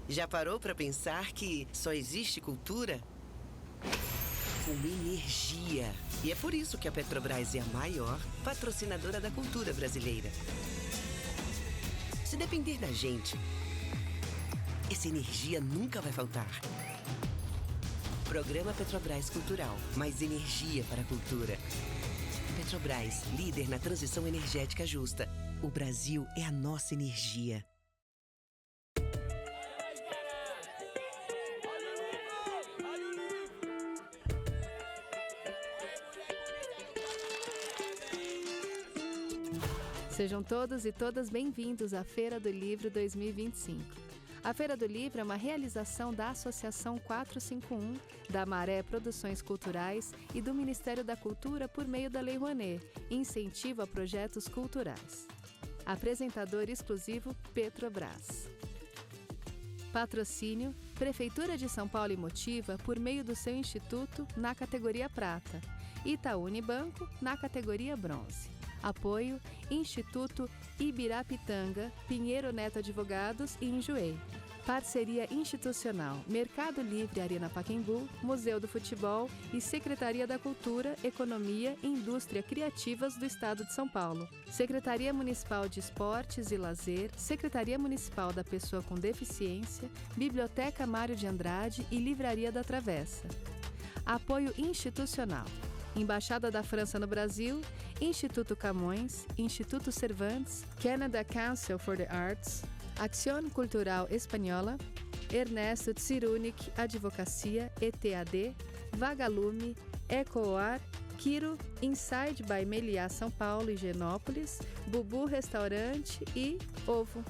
Já parou para pensar que só existe cultura com energia? E é por isso que a Petrobras é a maior patrocinadora da cultura brasileira. Se depender da gente, essa energia nunca vai faltar. Programa Petrobras Cultural. Mais energia para a cultura. Petrobras, líder na transição energética justa. O Brasil é a nossa energia. Sejam todos e todas bem-vindos à Feira do Livro 2025. A Feira do Livro é uma realização da Associação 451, da Maré Produções Culturais e do Ministério da Cultura por meio da Lei Rouanet, incentivo a projetos culturais. Apresentador exclusivo Petrobras. Patrocínio Prefeitura de São Paulo e Motiva por meio do seu instituto na categoria Prata, Itaú Unibanco na categoria Bronze. Apoio Instituto Ibirapitanga, Pinheiro Neto Advogados e Enjoei. Parceria institucional Mercado Livre Arena Pacaembu, Museu do Futebol e Secretaria da Cultura, Economia e Indústria Criativas do Estado de São Paulo. Secretaria Municipal de Esportes e Lazer, Secretaria Municipal da Pessoa com Deficiência, Biblioteca Mário de Andrade e Livraria da Travessa. Apoio institucional Embaixada da França no Brasil, Instituto Camões, Instituto Cervantes, Canada Council for the Arts, Acción Cultural Espanhola, Ernesto Tsirunik Advocacia, ETAD, Vagalume, Ecoar, Quiro, Inside by Meliá São Paulo e Genópolis, Bubu Restaurante e Ovo.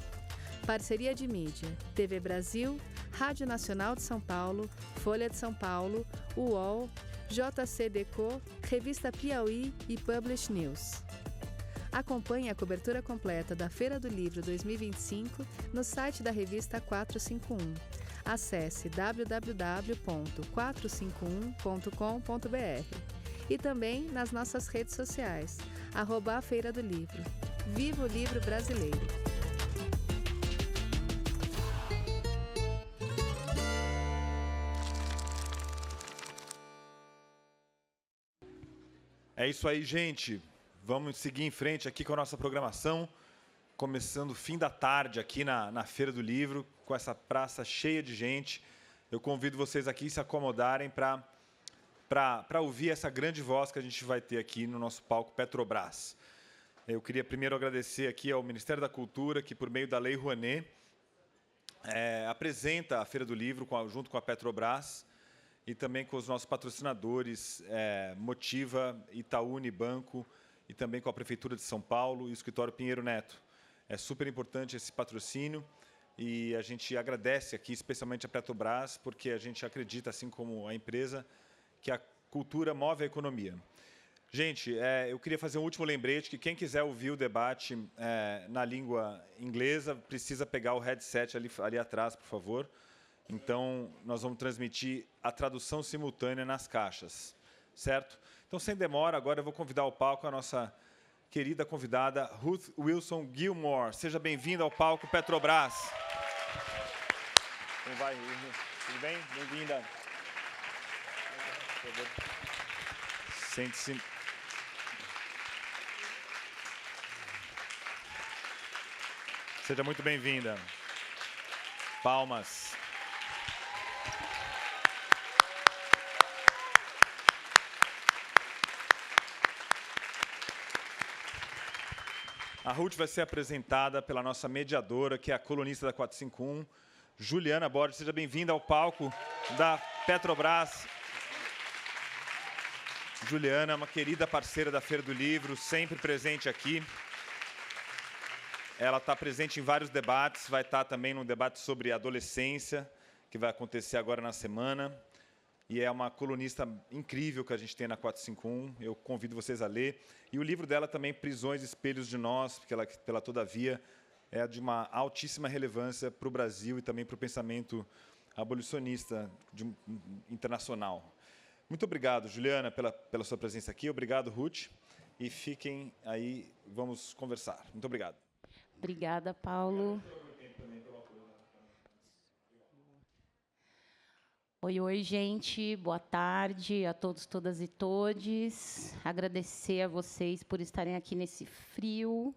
Parceria de mídia, TV Brasil, Rádio Nacional de São Paulo, Folha de São Paulo, UOL, JCDecO, Revista Piauí e Publish News. Acompanhe a cobertura completa da Feira do Livro 2025 no site da revista 451. Acesse www.451.com.br e também nas nossas redes sociais, @a Feira do Livro. Viva o livro brasileiro! É isso aí, gente. Vamos seguir em frente aqui com a nossa programação, começando o fim da tarde aqui na Feira do Livro, com essa praça cheia de gente. Eu convido vocês aqui a se acomodarem para ouvir essa grande voz que a gente vai ter aqui no nosso palco Petrobras. Eu queria primeiro agradecer aqui ao Ministério da Cultura, que por meio da Lei Rouanet apresenta a Feira do Livro junto com a Petrobras, e também com os nossos patrocinadores, Motiva, Itaú Unibanco, e também com a Prefeitura de São Paulo e o Escritório Pinheiro Neto. É super importante esse patrocínio e a gente agradece aqui, especialmente a Petrobras, porque a gente acredita, assim como a empresa, que a cultura move a economia. Gente, eu queria fazer um último lembrete, que quem quiser ouvir o debate na língua inglesa, precisa pegar o headset ali atrás, por favor. Então, nós vamos transmitir a tradução simultânea nas caixas, certo? Então, sem demora, agora eu vou convidar ao palco a nossa querida convidada, Ruth Wilson Gilmore. Seja bem-vinda ao palco Petrobras. Como vai? Tudo bem? Bem-vinda. Sente-se. Seja muito bem-vinda. Palmas. A Ruth vai ser apresentada pela nossa mediadora, que é a colunista da 451, Juliana Borges. Seja bem-vinda ao palco da Petrobras. Juliana é uma querida parceira da Feira do Livro, sempre presente aqui. Ela está presente em vários debates, vai estar também num debate sobre adolescência, que vai acontecer agora na semana. E é uma colunista incrível que a gente tem na 451, eu convido vocês a ler. E o livro dela também, Prisões, Espelhos de Nós, porque ela, pela Todavia, é de uma altíssima relevância para o Brasil e também para o pensamento abolicionista internacional. Muito obrigado, Juliana, pela sua presença aqui. Obrigado, Ruth. E fiquem aí, vamos conversar. Muito obrigado. Obrigada, Paulo. Oi, oi, gente. Boa tarde a todos, todas e todes. Agradecer a vocês por estarem aqui nesse frio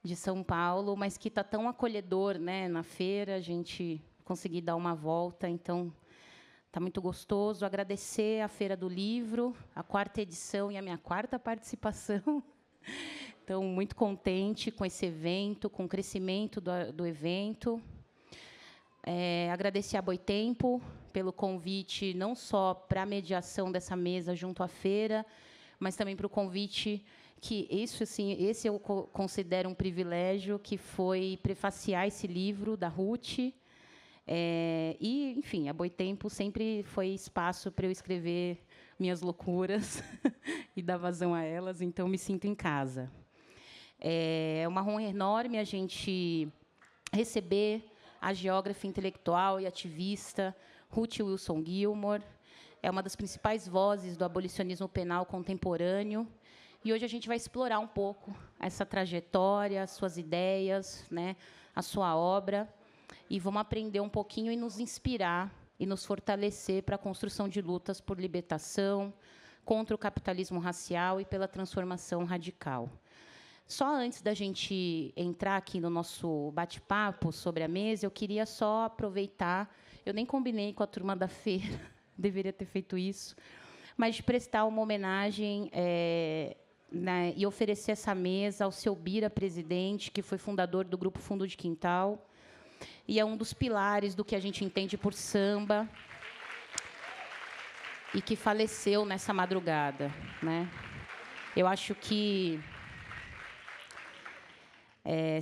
de São Paulo, mas que está tão acolhedor, né? Na feira, a gente conseguir dar uma volta, então está muito gostoso. Agradecer à Feira do Livro, a 4ª edição e a minha 4ª participação. Então, muito contente com esse evento, com o crescimento do evento. Agradecer a Boitempo pelo convite, não só para a mediação dessa mesa junto à feira, mas também para o convite que isso, assim, esse eu considero um privilégio, que foi prefaciar esse livro da RUTH. E, enfim, a Boitempo sempre foi espaço para eu escrever minhas loucuras e dar vazão a elas, então me sinto em casa. É uma honra enorme a gente receber a geógrafa intelectual e ativista Ruth Wilson Gilmore. É uma das principais vozes do abolicionismo penal contemporâneo. E hoje a gente vai explorar um pouco essa trajetória, as suas ideias, né, a sua obra, e vamos aprender um pouquinho e nos inspirar e nos fortalecer para a construção de lutas por libertação, contra o capitalismo racial e pela transformação radical. Só antes da gente entrar aqui no nosso bate-papo sobre a mesa, eu queria só aproveitar, eu nem combinei com a turma da feira, deveria ter feito isso, mas de prestar uma homenagem e oferecer essa mesa ao seu Bira, presidente, que foi fundador do Grupo Fundo de Quintal, e é um dos pilares do que a gente entende por samba, e que faleceu nessa madrugada, né? Eu acho que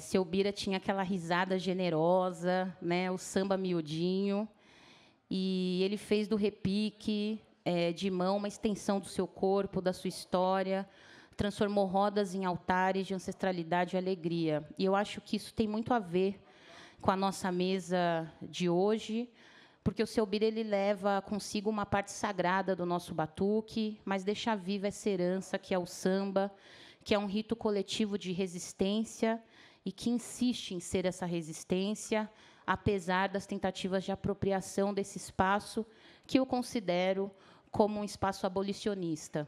seu Bira tinha aquela risada generosa, né, o samba miudinho, e ele fez do repique de mão uma extensão do seu corpo, da sua história, transformou rodas em altares de ancestralidade e alegria. E eu acho que isso tem muito a ver com a nossa mesa de hoje, porque o seu Bira ele leva consigo uma parte sagrada do nosso batuque, mas deixa viva essa herança que é o samba, que é um rito coletivo de resistência e que insiste em ser essa resistência, apesar das tentativas de apropriação desse espaço, que eu considero como um espaço abolicionista.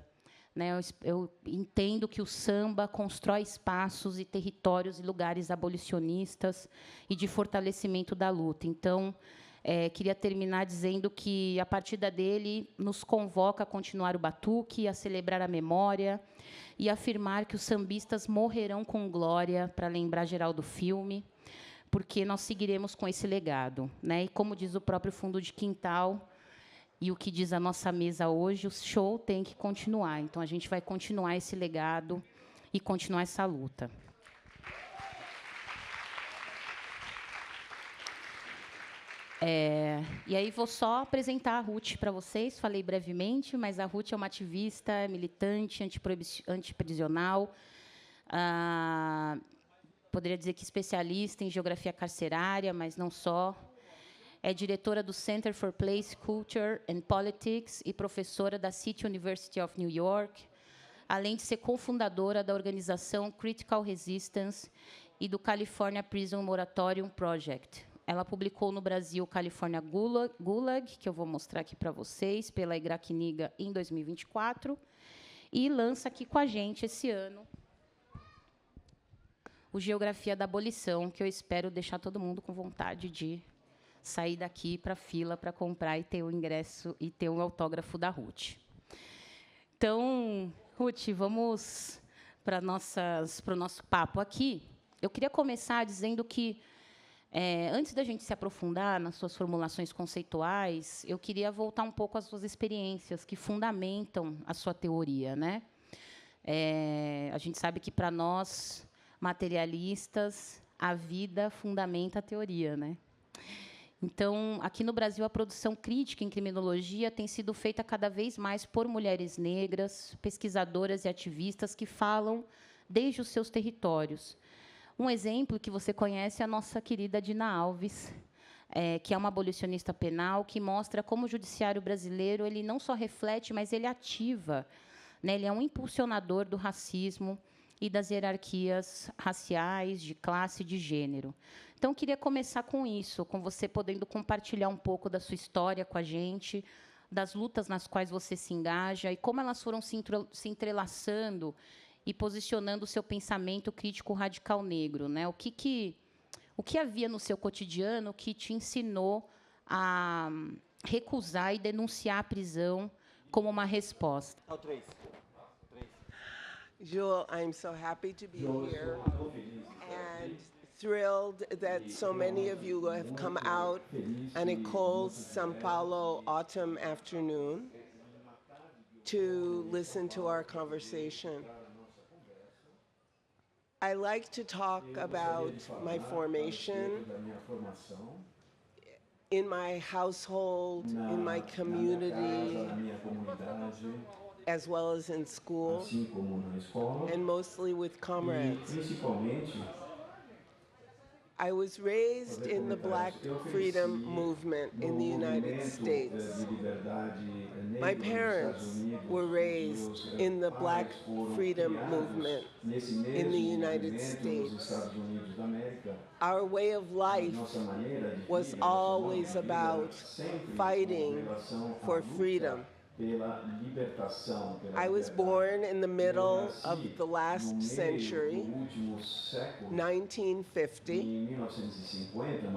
Né? Eu entendo que o samba constrói espaços e territórios e lugares abolicionistas e de fortalecimento da luta. Então, queria terminar dizendo que a partida dele nos convoca a continuar o batuque, a celebrar a memória e afirmar que os sambistas morrerão com glória, para lembrar geral do filme, porque nós seguiremos com esse legado, né? E como diz o próprio Fundo de Quintal e o que diz a nossa mesa hoje, o show tem que continuar. Então a gente vai continuar esse legado e continuar essa luta. E aí vou só apresentar a Ruth para vocês. Falei brevemente, mas a Ruth é uma ativista, militante, antiprisional, poderia dizer que especialista em geografia carcerária, mas não só. É diretora do Center for Place, Culture and Politics e professora da City University of New York, além de ser cofundadora da organização Critical Resistance e do California Prison Moratorium Project. Ela publicou no Brasil California Gulag, que eu vou mostrar aqui para vocês, pela Igracniga em 2024, e lança aqui com a gente, esse ano, o Geografia da Abolição, que eu espero deixar todo mundo com vontade de sair daqui para a fila para comprar e ter o ingresso e ter o autógrafo da Ruth. Então, Ruth, vamos para o nosso papo aqui. Eu queria começar dizendo que, antes da gente se aprofundar nas suas formulações conceituais, eu queria voltar um pouco às suas experiências que fundamentam a sua teoria, né? A gente sabe que, para nós, materialistas, a vida fundamenta a teoria, né? Então, aqui no Brasil, a produção crítica em criminologia tem sido feita cada vez mais por mulheres negras, pesquisadoras e ativistas que falam desde os seus territórios. Um exemplo que você conhece é a nossa querida Dina Alves, que é uma abolicionista penal, que mostra como o judiciário brasileiro ele não só reflete, mas ele ativa, né? Ele é um impulsionador do racismo e das hierarquias raciais, de classe e de gênero. Então, queria começar com isso, com você podendo compartilhar um pouco da sua história com a gente, das lutas nas quais você se engaja e como elas foram se entrelaçando e posicionando o seu pensamento crítico radical negro, né? O que havia no seu cotidiano que te ensinou a recusar e denunciar a prisão como uma resposta? Jewel, I'm so happy to be here and thrilled that so many of you have come out on a cold São Paulo autumn afternoon to listen to our conversation. I like to talk about my formation in my household, in my community, as well as in school, and mostly with comrades. I was raised in the Black freedom movement in the United States. My parents were raised in the Black freedom movement in the United States. Our way of life was always about fighting for freedom. I was born in the middle of the last century, 1950,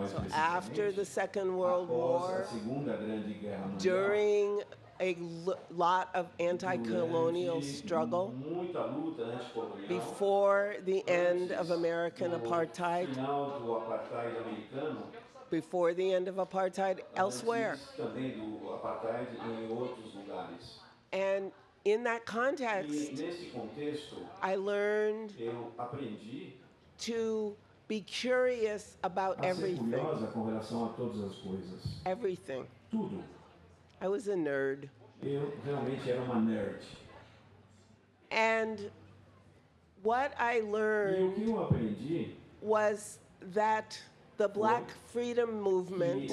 so after the Second World War, during a lot of anti-colonial struggle, before the end of American apartheid, before the end of apartheid elsewhere. And in that context, I learned to be curious about everything. Everything. I was a nerd. And what I learned was that the Black freedom movement,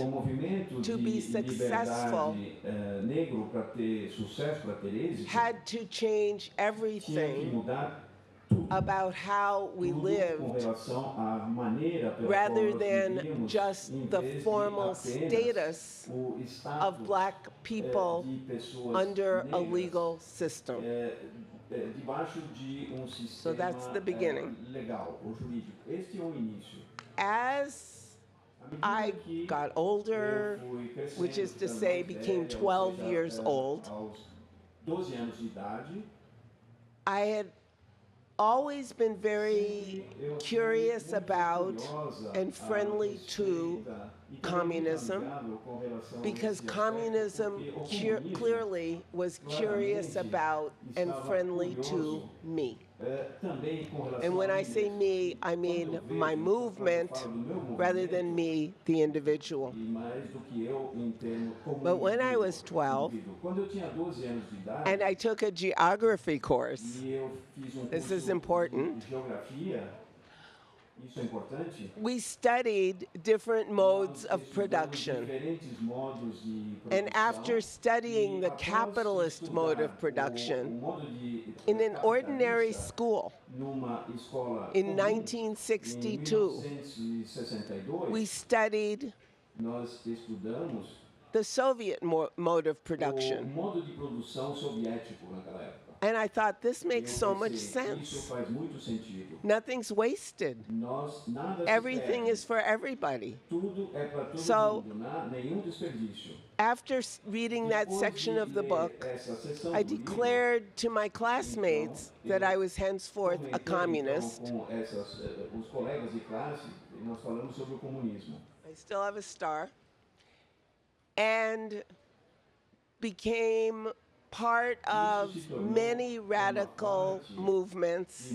to be successful, had to change everything about how we lived, rather than just the formal status of Black people under a legal system. So that's the beginning. As I got older, which is to say became 12 years old, I had always been very curious about and friendly to communism, because communism clearly was curious about and friendly to me. And when I say me, I mean my movement rather than me, the individual. But when I was 12, and I took a geography course, this is important, we studied different modes of production. And after studying the capitalist mode of production, in an ordinary school in 1962, we studied the Soviet mode of production. And I thought, this makes so much sense. Nothing's wasted. Everything is for everybody. So, after reading that section of the book, I declared to my classmates that I was henceforth a communist. I still have a star. And became part of many radical movements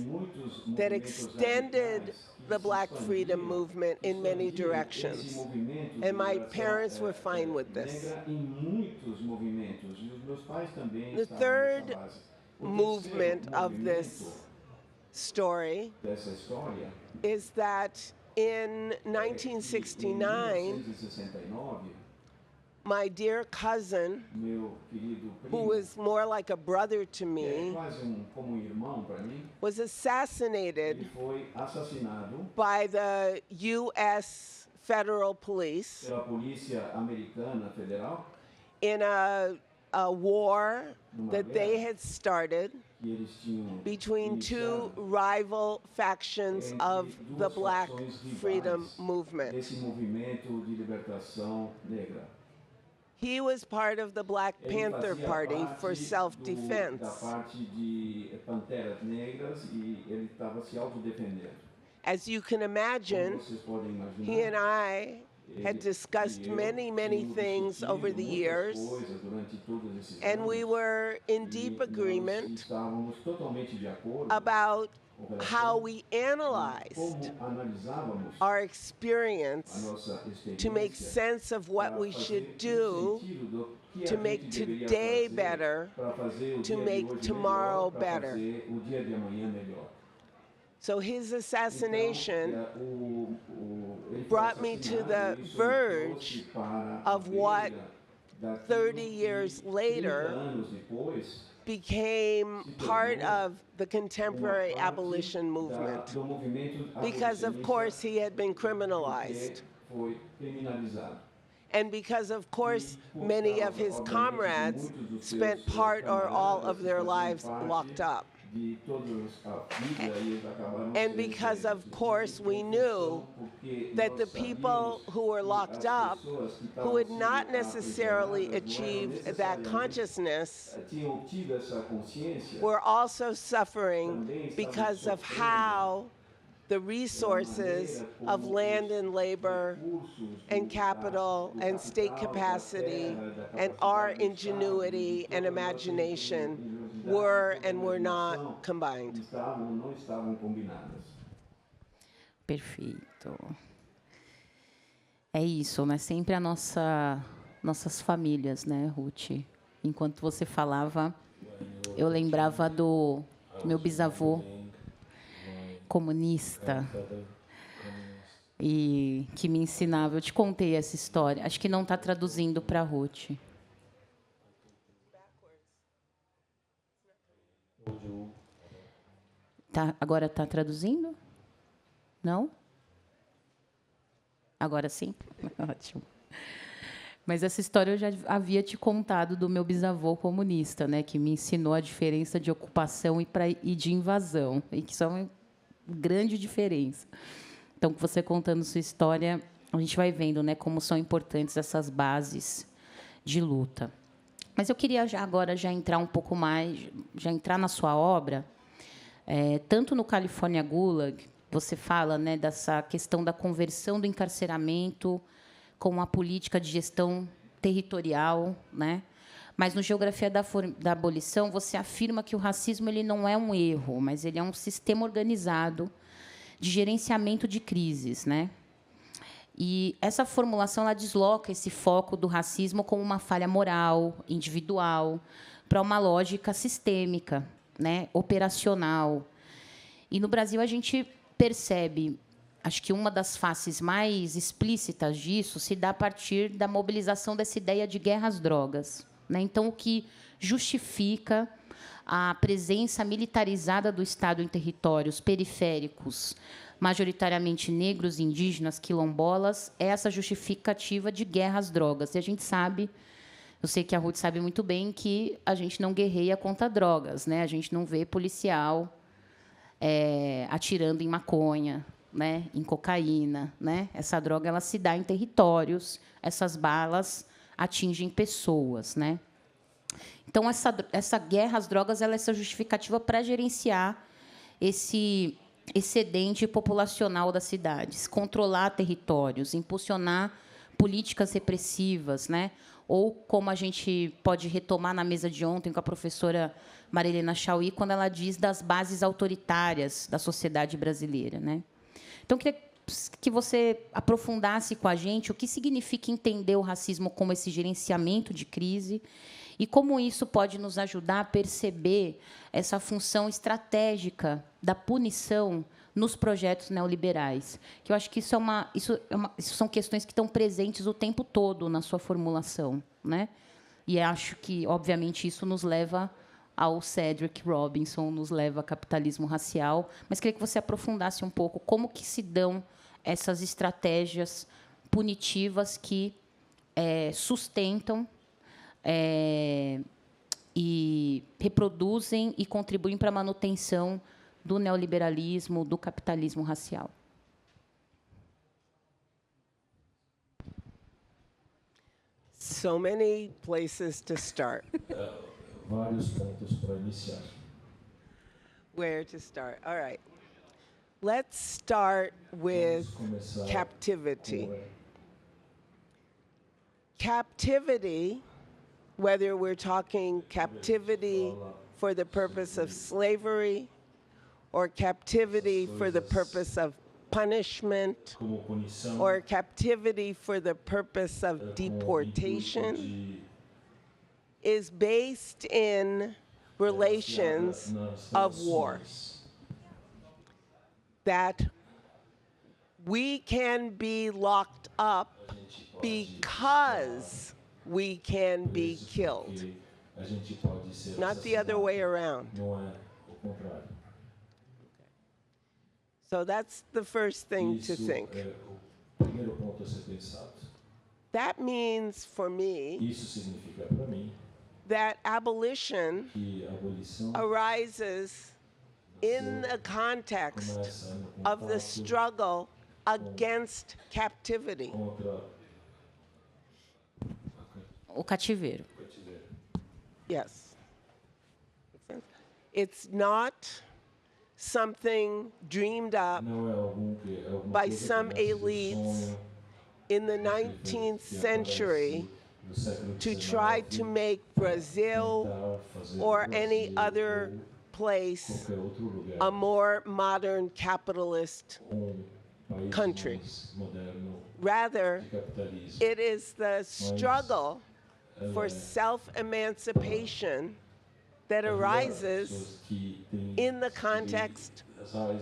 that extended the Black freedom movement in many directions. And my parents were fine with this. The third movement of this story is that in 1969, my dear cousin, meu querido who primo, was more like a brother to que é me, quase como irmão para mim, was assassinated ele foi assassinado by the U.S. Federal Police pela polícia americana federal, in a war that they had started que eles tinham between two iniciado rival factions of entre the duas Black facções rivais freedom movement. desse movimento de libertação negra. He was part of the Black Ele Panther fazia Party parte for da self-defense. parte de Panteras Negras e ele estava se autodefendendo. As you can Como imagine, vocês podem he and imaginar, I had ele discussed e eu many tínhamos things discutido over the muitas years, coisas durante todos esses and anos, we were in e deep nós agreement estávamos totalmente de acordo about com how relação we a analyzed como analisávamos our a experience nossa to make experiência sense of what para we fazer should do sentido do que to a make gente deveria today fazer better, para fazer o to dia de make hoje tomorrow melhor, para better. fazer o dia de amanhã melhor. So his Então, assassination ele foi brought me to the assassinado, isso me verge trouxe para of a what beira daquilo 30 que years 30 later anos depois became part of the contemporary uma parte abolition movement. do movimento Because, of abolicionista, course, he had been porque criminalized. foi criminalizado. And because, of course, many of his comrades spent part or all of their lives locked up. De toda a vida, e eles acabaram And sendo because, of presos. course, we knew Porque that nós the people sabíamos who were que locked as up, pessoas que who had estavam not sendo necessarily aprisionadas não eram achieved that necessariamente, consciousness, tinham obtido essa consciência, were also suffering because of how the resources of land and labor and capital and state capacity and our ingenuity and imagination were and were not combined. não estavam combinadas. Perfeito. É isso, né? Sempre nossas famílias, né, Ruth? Enquanto você falava, eu lembrava do meu bisavô comunista e que me ensinava. Eu te contei essa história. Acho que não está traduzindo para a Ruth. Tá, agora está traduzindo? Não? Agora sim? Ótimo. Mas essa história eu já havia te contado do meu bisavô comunista, né, que me ensinou a diferença de ocupação e de invasão, e que isso é uma grande diferença. Então, você contando sua história, a gente vai vendo, né, como são importantes essas bases de luta. Mas eu queria agora entrar um pouco mais, já entrar na sua obra, tanto no California Gulag, você fala, né, dessa questão da conversão do encarceramento com a política de gestão territorial, né? Mas no Geografia da Abolição você afirma que o racismo ele não é um erro, mas ele é um sistema organizado de gerenciamento de crises, né? E essa formulação ela desloca esse foco do racismo como uma falha moral, individual, para uma lógica sistêmica, né, operacional. E no Brasil a gente percebe, acho que uma das faces mais explícitas disso se dá a partir da mobilização dessa ideia de guerra às drogas, né? Então, o que justifica a presença militarizada do Estado em territórios periféricos, majoritariamente negros, indígenas, quilombolas, é essa justificativa de guerra às drogas. E a gente sabe, eu sei que a Ruth sabe muito bem, que a gente não guerreia contra drogas, né? A gente não vê policial atirando em maconha, né, em cocaína, né? Essa droga ela se dá em territórios, essas balas atingem pessoas, né? Então essa guerra às drogas ela é essa justificativa para gerenciar esse excedente populacional das cidades, controlar territórios, impulsionar políticas repressivas, né? Ou como a gente pode retomar na mesa de ontem com a professora Marilena Chauí, quando ela diz das bases autoritárias da sociedade brasileira, né? Então, queria que você aprofundasse com a gente o que significa entender o racismo como esse gerenciamento de crise E como isso pode nos ajudar a perceber essa função estratégica da punição nos projetos neoliberais, que eu acho que isso são questões que estão presentes o tempo todo na sua formulação, né? E acho que, obviamente, isso nos leva ao Cedric Robinson, nos leva ao capitalismo racial, mas queria que você aprofundasse um pouco como que se dão essas estratégias punitivas que sustentam e reproduzem e contribuem para a manutenção do neoliberalismo, do capitalismo racial. So many places to start. Vários pontos para iniciar. Where to start? All right. Let's start with captivity. Captivity, whether we're talking captivity for the purpose of slavery or captivity for the purpose of punishment or captivity for the purpose of deportation, is based in relations of war. That we can be locked up because we can be killed, not the other way around. So that's the first thing to think. That means for me that abolition arises in the context of the struggle against captivity. O cativeiro. Yes. It's not something dreamed up by some elites in the 19th century to try to make Brazil or any other place a more modern capitalist country. Rather, it is the struggle for self-emancipation that arises in the context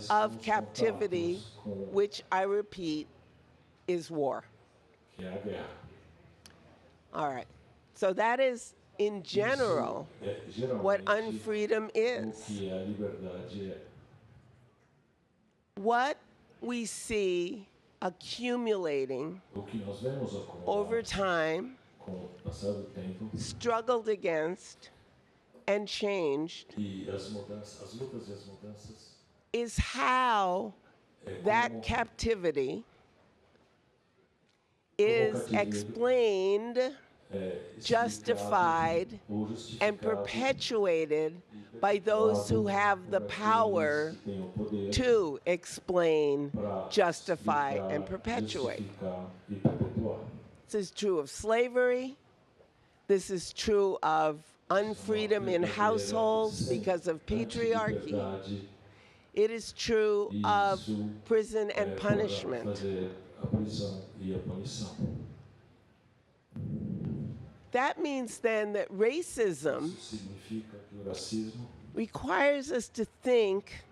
of captivity, which I repeat is war. All right. So that is, in general, what unfreedom is. What we see accumulating over time, struggled against, and changed is how that captivity is explained, justified, and perpetuated by those who have the power to explain, justify, and perpetuate. This is true of slavery. This is true of unfreedom in households because of patriarchy. It is true of prison and punishment. That means then that racism requires us to think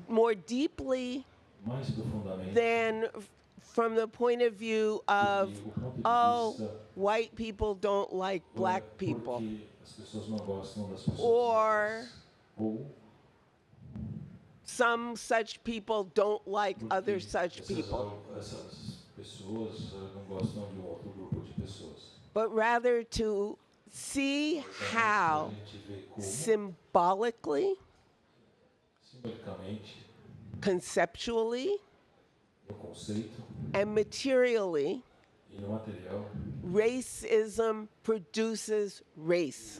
more deeply than from the point of view of, oh, white people don't like black people, or some such people don't like other such people, but rather to see how symbolically, conceptually, and materially, racism produces race.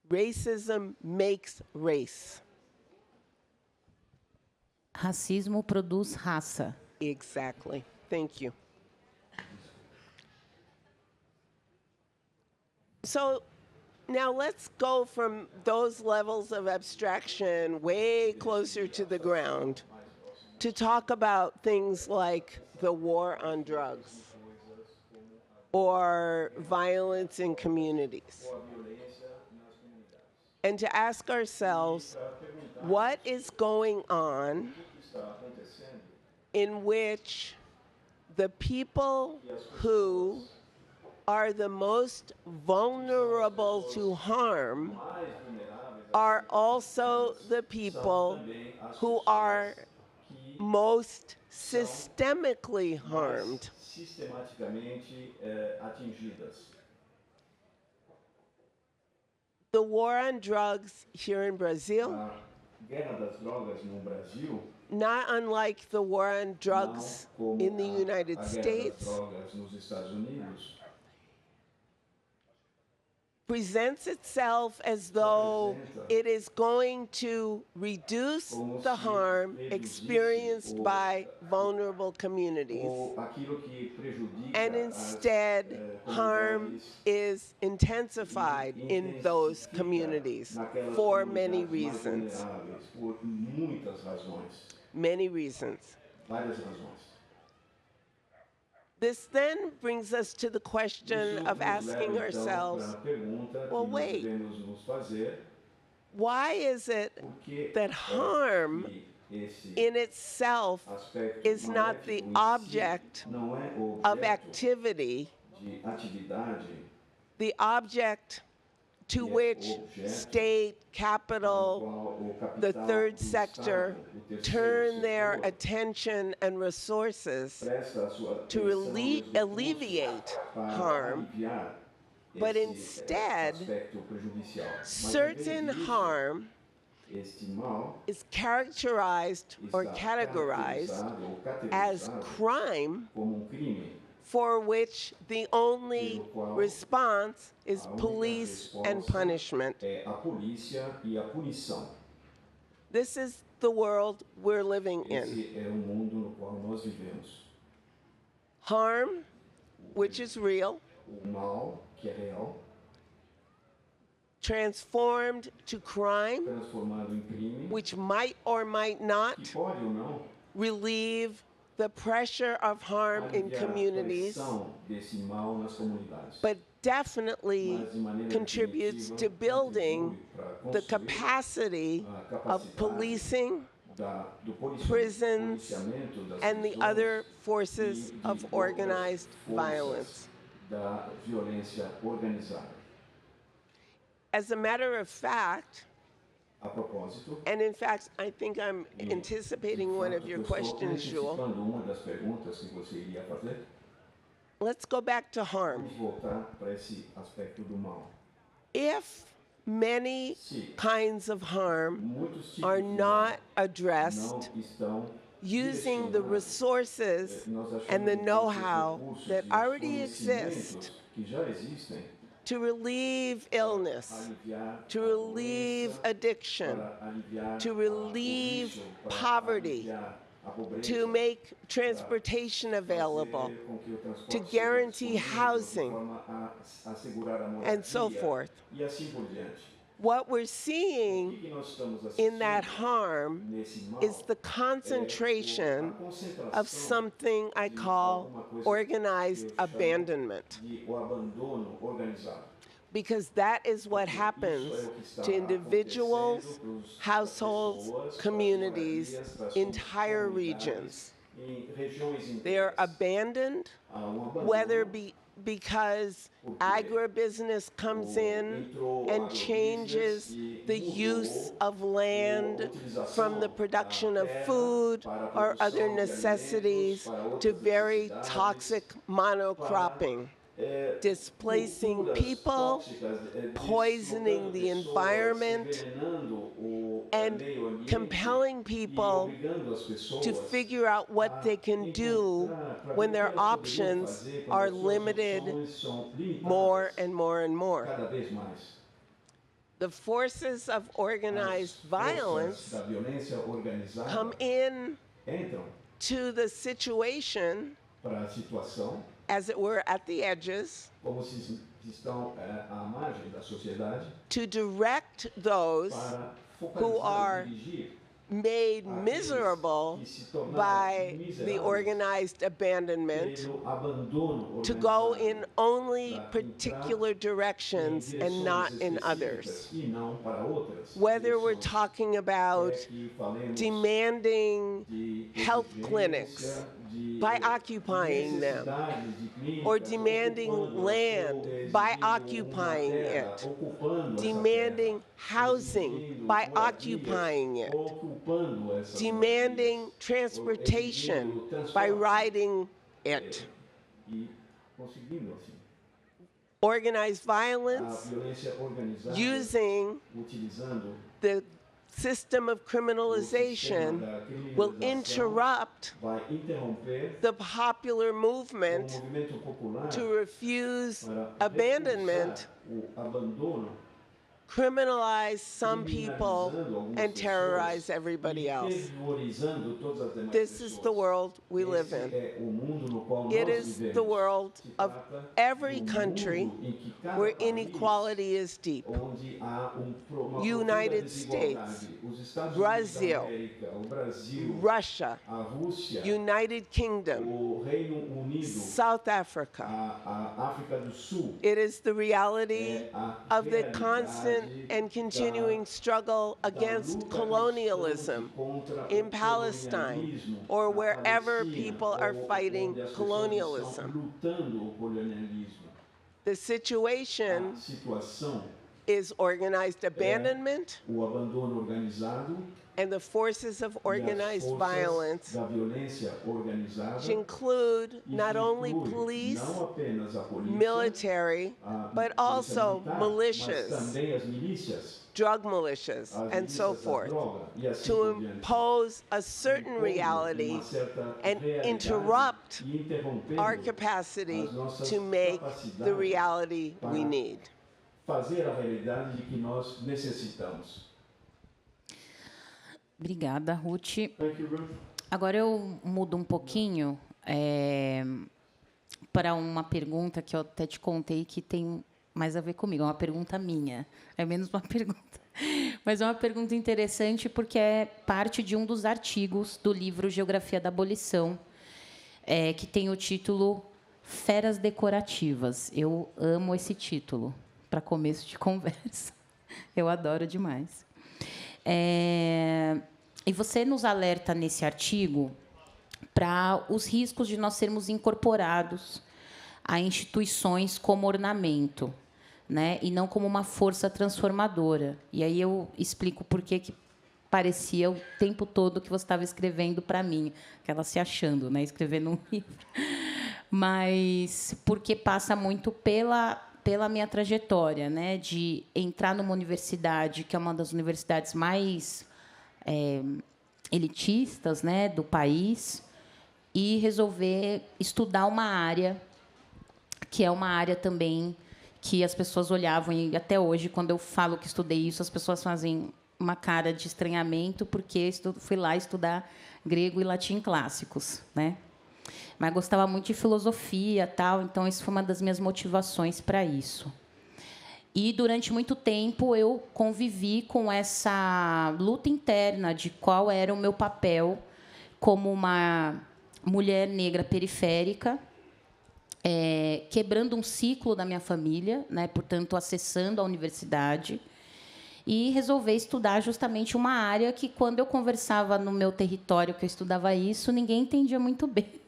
Racism makes race. Racismo produz raça. Exactly. Thank you. So now let's go from those levels of abstraction way closer to the ground to talk about things like the war on drugs or violence in communities, and to ask ourselves what is going on in which the people who are the most vulnerable to harm are also the people who are most systemically harmed. Sistematicamente atingidas. The war on drugs here in Brazil, A guerra das drogas no Brasil, not unlike the war on drugs não como in the United a guerra das States, drogas nos Estados Unidos, presents itself as though it is going to reduce the harm experienced by vulnerable communities. ou aquilo que prejudica And instead, harm is intensified in those communities naquelas for comunidades many mais reasons. vulneráveis, por muitas razões, Many reasons. várias razões. This then brings us to the question Isso of nos asking leva, então, ourselves, para a pergunta well, que nós wait. devemos nos fazer, why is it por que that é harm que esse in itself aspecto is not the maléfico em si object não é o of objeto activity, de atividade, the object to que é which objeto state, no capital, qual o the capital third do sector Estado, o terceiro turn their setor, attention and resources presta a sua to atenção e recursos alleviate para harm, aliviar but esse instead, aspecto prejudicial. Mas, em vez certain disso, harm este mal is characterized or está categorized caracterizado ou as categorizado crime como crime, for which the only response is a única police and resposta punishment. é a polícia e a punição. This is the world we're living in. Esse é o mundo no qual nós vivemos. Harm, which is real, O mal, que é real, transformed to crime, transformado em crime, which might or might not que pode ou não relieve the pressure of harm in aliviar a communities, pressão desse mal nas comunidades. but definitely Mas, de maneira contributes definitiva, to building contribui para the construir capacity a of capacidade policing do prisons, policiamento das and the prisões other forces e de of outras organized forças violence. da violência organizada. As a matter of fact, A propósito, and in fact, I think I'm anticipating one of your questions, Jewel. antecipando uma das perguntas que você iria fazer, Let's go back to harm. vamos voltar para esse aspecto do mal. If many Se kinds of harm muitos tipos are de mal not addressed não estão using the direcionados, resources nós achamos and the que know-how esses recursos that e os already exist conhecimentos que já existem to relieve illness, aliviar to a relieve doença, addiction, para aliviar to o relieve vício, para poverty, aliviar a pobreza, to make transportation available, fazer com que o transporte to seja guarantee disponível housing, de forma a assegurar a moradia, and so forth. e assim por diante. What we're O seeing que nós estamos in that assistindo harm nesse mal is the concentration of something I call organized abandonment, o abandono organizado. because that is what happens to individuals, households, communities, entire regions. Em regiões They are inteiras, abandoned, há abandono, whether because agribusiness comes in and changes the use of land from the production of food or other necessities to very toxic monocropping, displacing people, poisoning the environment, and compelling people to figure out what they can do when their options are limited more and more and more. cada vez mais. The forces of organized violence Da violência organizada come in entram to the situation, para a situação as it were, at the edges, como se estão à margem da sociedade to direct those para who focalizar are e dirigir made miserable by the organized abandonment to go in only particular directions and not in others. Whether we're talking about demanding health clinics by occupying them, or demanding land by occupying it, demanding housing by occupying it, demanding transportation by riding it. Organized violence using the system of criminalization will interrupt the popular movement to refuse abandonment, criminalize some people, and terrorize everybody else. This is the world we live in. It is the world of every country where inequality is deep. United States, Brazil, Russia, United Kingdom, South Africa. It is the reality of the constant and continuing struggle against colonialism in Palestine or wherever people are fighting colonialism. The situation is organized abandonment and the forces of organized violence, which include not only police, military, but also militias, drug militias, and so forth, to impose a certain reality and interrupt our capacity to make the reality we need. Fazer a realidade de que nós necessitamos. Obrigada, Ruth. Agora eu mudo um pouquinho para uma pergunta que eu até te contei que tem mais a ver comigo. É uma pergunta minha. É menos uma pergunta. Mas é uma pergunta interessante porque é parte de um dos artigos do livro Geografia da Abolição, que tem o título Feras Decorativas. Eu amo esse título para começo de conversa. Eu adoro demais. E você nos alerta nesse artigo para os riscos de nós sermos incorporados a instituições como ornamento, né, e não como uma força transformadora. E aí eu explico por que parecia o tempo todo que você estava escrevendo para mim, aquela se achando, né, escrevendo um livro. Mas porque passa muito pela minha trajetória, né, de entrar numa universidade que é uma das universidades mais elitistas, né, do país, e resolver estudar uma área que é uma área também que as pessoas olhavam, e até hoje, quando eu falo que estudei isso, as pessoas fazem uma cara de estranhamento, porque fui lá estudar grego e latim clássicos, né? Mas gostava muito de filosofia, tal, então isso foi uma das minhas motivações para isso. E durante muito tempo eu convivi com essa luta interna de qual era o meu papel como uma mulher negra periférica, quebrando um ciclo da minha família, né, portanto acessando a universidade, e resolvi estudar justamente uma área que, quando eu conversava no meu território que eu estudava isso, ninguém entendia muito bem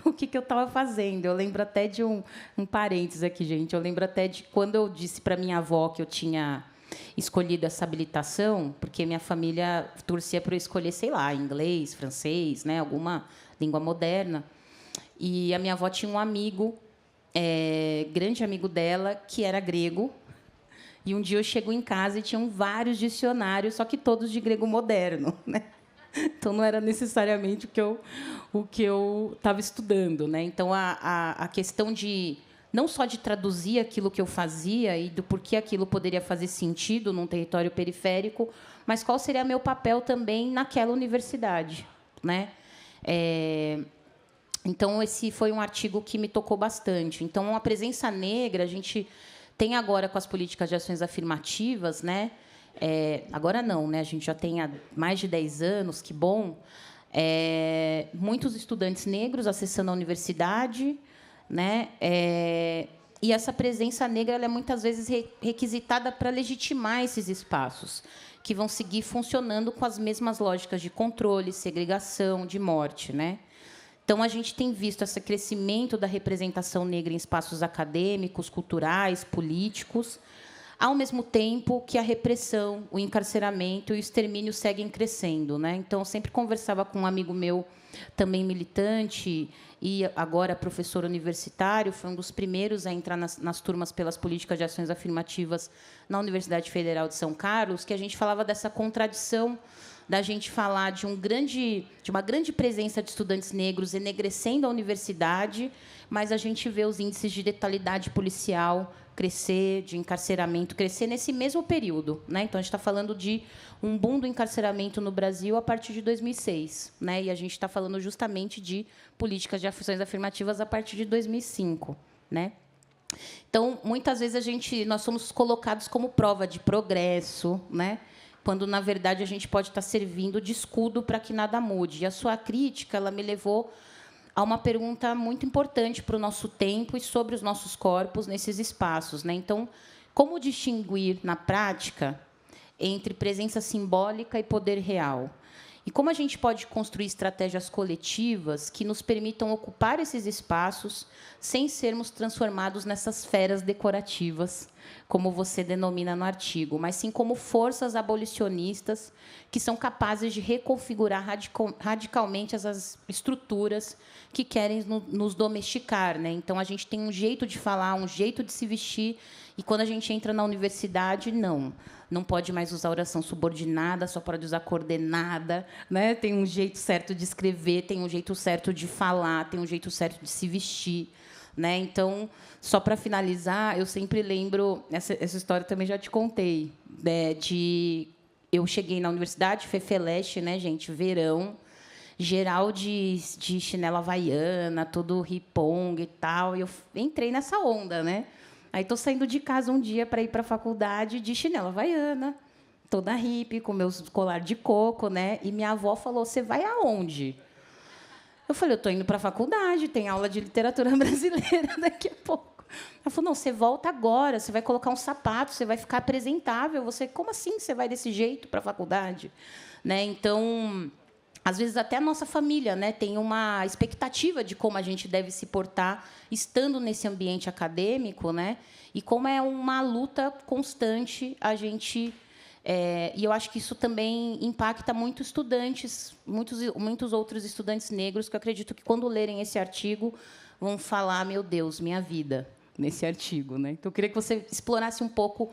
o que eu estava fazendo. Eu lembro até de um parênteses aqui, gente. Eu lembro até de quando eu disse para minha avó que eu tinha escolhido essa habilitação, porque minha família torcia para eu escolher, sei lá, inglês, francês, né, alguma língua moderna. E a minha avó tinha um amigo, grande amigo dela, que era grego. E um dia eu chego em casa e tinham vários dicionários, só que todos de grego moderno, né? Então não era necessariamente o que eu estava estudando, né? Então a questão de não só de traduzir aquilo que eu fazia e do porquê aquilo poderia fazer sentido num território periférico, mas qual seria meu papel também naquela universidade, né? Então esse foi um artigo que me tocou bastante. Então a presença negra a gente tem agora com as políticas de ações afirmativas, né? agora não, né? A gente já tem há mais de 10 anos, que bom, muitos estudantes negros acessando a universidade, né? E essa presença negra ela é muitas vezes requisitada para legitimar esses espaços, que vão seguir funcionando com as mesmas lógicas de controle, segregação, de morte, né? Então, a gente tem visto esse crescimento da representação negra em espaços acadêmicos, culturais, políticos, ao mesmo tempo que a repressão, o encarceramento e o extermínio seguem crescendo, né? Então, eu sempre conversava com um amigo meu, também militante, e agora professor universitário, foi um dos primeiros a entrar nas turmas pelas políticas de ações afirmativas na Universidade Federal de São Carlos, que a gente falava dessa contradição da gente falar de uma grande presença de estudantes negros enegrecendo a universidade, mas a gente vê os índices de letalidade policial crescer, de encarceramento crescer nesse mesmo período, né? Então, a gente está falando de um boom do encarceramento no Brasil a partir de 2006, né? E a gente está falando justamente de políticas de ações afirmativas a partir de 2005, né? Então, muitas vezes nós somos colocados como prova de progresso, né? Quando, na verdade, a gente pode estar servindo de escudo para que nada mude. E a sua crítica ela me levou a uma pergunta muito importante para o nosso tempo e sobre os nossos corpos nesses espaços, né? Então, como distinguir, na prática, entre presença simbólica e poder real? E como a gente pode construir estratégias coletivas que nos permitam ocupar esses espaços sem sermos transformados nessas feras decorativas, como você denomina no artigo, mas sim como forças abolicionistas que são capazes de reconfigurar radicalmente essas estruturas que querem nos domesticar, né? Então, a gente tem um jeito de falar, um jeito de se vestir, e quando a gente entra na universidade, não pode mais usar oração subordinada, só pode usar coordenada, né? Tem um jeito certo de escrever, tem um jeito certo de falar, tem um jeito certo de se vestir, né? Então, só para finalizar, eu sempre lembro, essa história também já te contei, né? Eu cheguei na universidade, Fefeleste, né, gente, verão, geral de chinela havaiana, todo ripong e tal, e eu entrei nessa onda, né? Aí estou saindo de casa um dia para ir para a faculdade de chinela havaiana, toda hippie, com meus colar de coco, né? E minha avó falou: "Você vai aonde?" Eu falei: "Eu estou indo para a faculdade, tem aula de literatura brasileira daqui a pouco." Ela falou: "Não, você volta agora, você vai colocar um sapato, você vai ficar apresentável. Você, como assim você vai desse jeito para a faculdade?" Né? Então, às vezes, até a nossa família, né, tem uma expectativa de como a gente deve se portar estando nesse ambiente acadêmico, né? E como é uma luta constante a gente... e eu acho que isso também impacta muito estudantes, muitos outros estudantes negros, que eu acredito que, quando lerem esse artigo, vão falar: "Meu Deus, minha vida", nesse artigo, né? Então, eu queria que você explorasse um pouco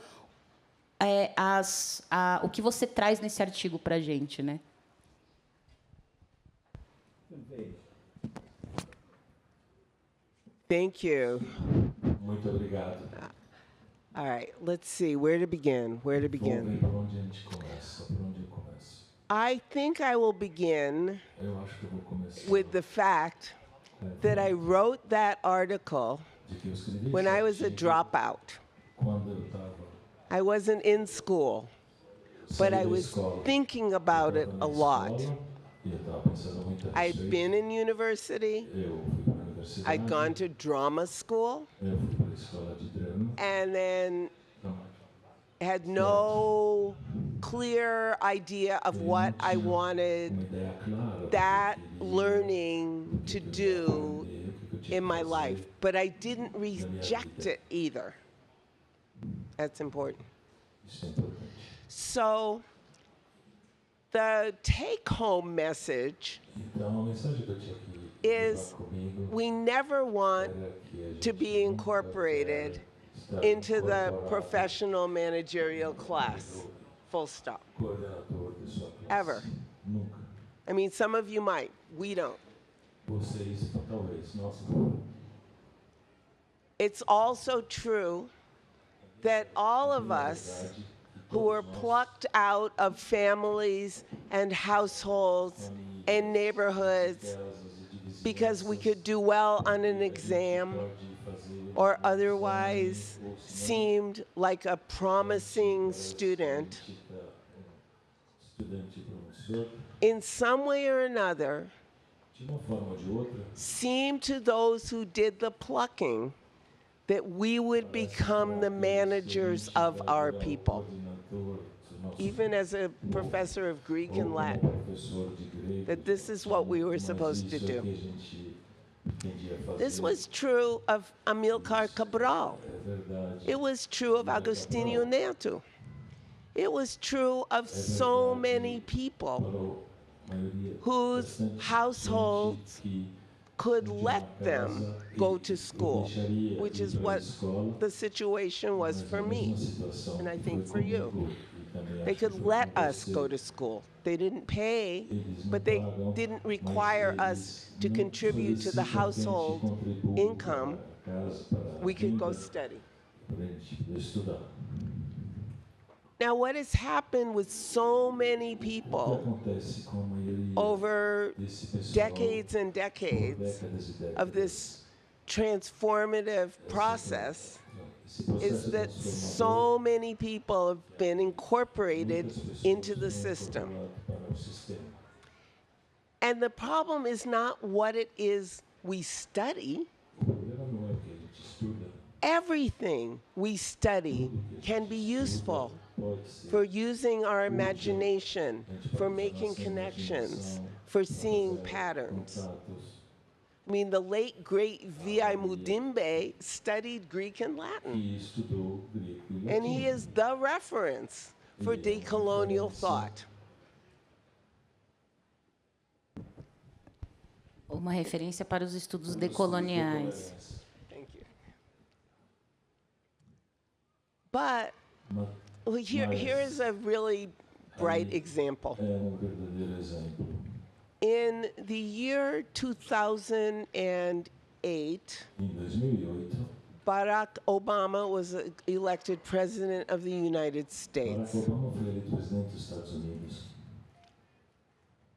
o que você traz nesse artigo para a gente, né? Thank you. Muito obrigado. All right, let's see, where to begin? Where to begin? Vamos ver por onde a gente começa. Por onde eu começo? I think I will begin Eu acho que eu vou começar with the fact that I wrote that article de que eu escrevi when esse I was a artigo dropout. quando eu estava I wasn't in school, but I was thinking about it a lot. e eu estava pensando muito a I'd respeito. been in university, Eu fui para a universidade, I'd gone to drama school, eu fui para a escola de drama, and then dramático. had no clear idea of what I Uma wanted ideia clara do que that eu queria, learning to do que eu queria do aprender, o que eu tinha in que my fazer. life, but I didn't reject it either. That's important. Isso é importante. So the take-home message Então, a mensagem que eu tinha que is levar comigo we never want era que a gente to be nunca incorporated quer estar into the incorporado professional managerial class, full stop. coordenador de sua classe. Ever. Nunca. I mean, some of you might, we don't. Vocês, talvez, nós não. It's also true that all of us who were plucked out of families and households and neighborhoods because we could do well on an exam or otherwise seemed like a promising student, in some way or another, seemed to those who did the plucking that we would become the managers of our people. Even as a professor of Greek and Latin, that this is what we were supposed to do. This was true of Amilcar Cabral. It was true of Agostinho Neto. It was true of so many people whose households could let them go to school, which is what the situation was for me, and I think for you. They could let us go to school. They didn't pay, but they didn't require us to contribute to the household income. We could go study. Now, what has happened with so many people over decades and decades of this transformative process is that so many people have been incorporated into the system. And the problem is not what it is we study. Everything we study can be useful for using our imagination, for making connections, for seeing patterns. I mean, the late, great V.I. Mudimbe studied Greek and Latin. And he is the reference for decolonial thought. Uma referência para os estudos decoloniais. Thank you. But here is a really bright example. In the year 2008, Barack Obama was elected President of the United States.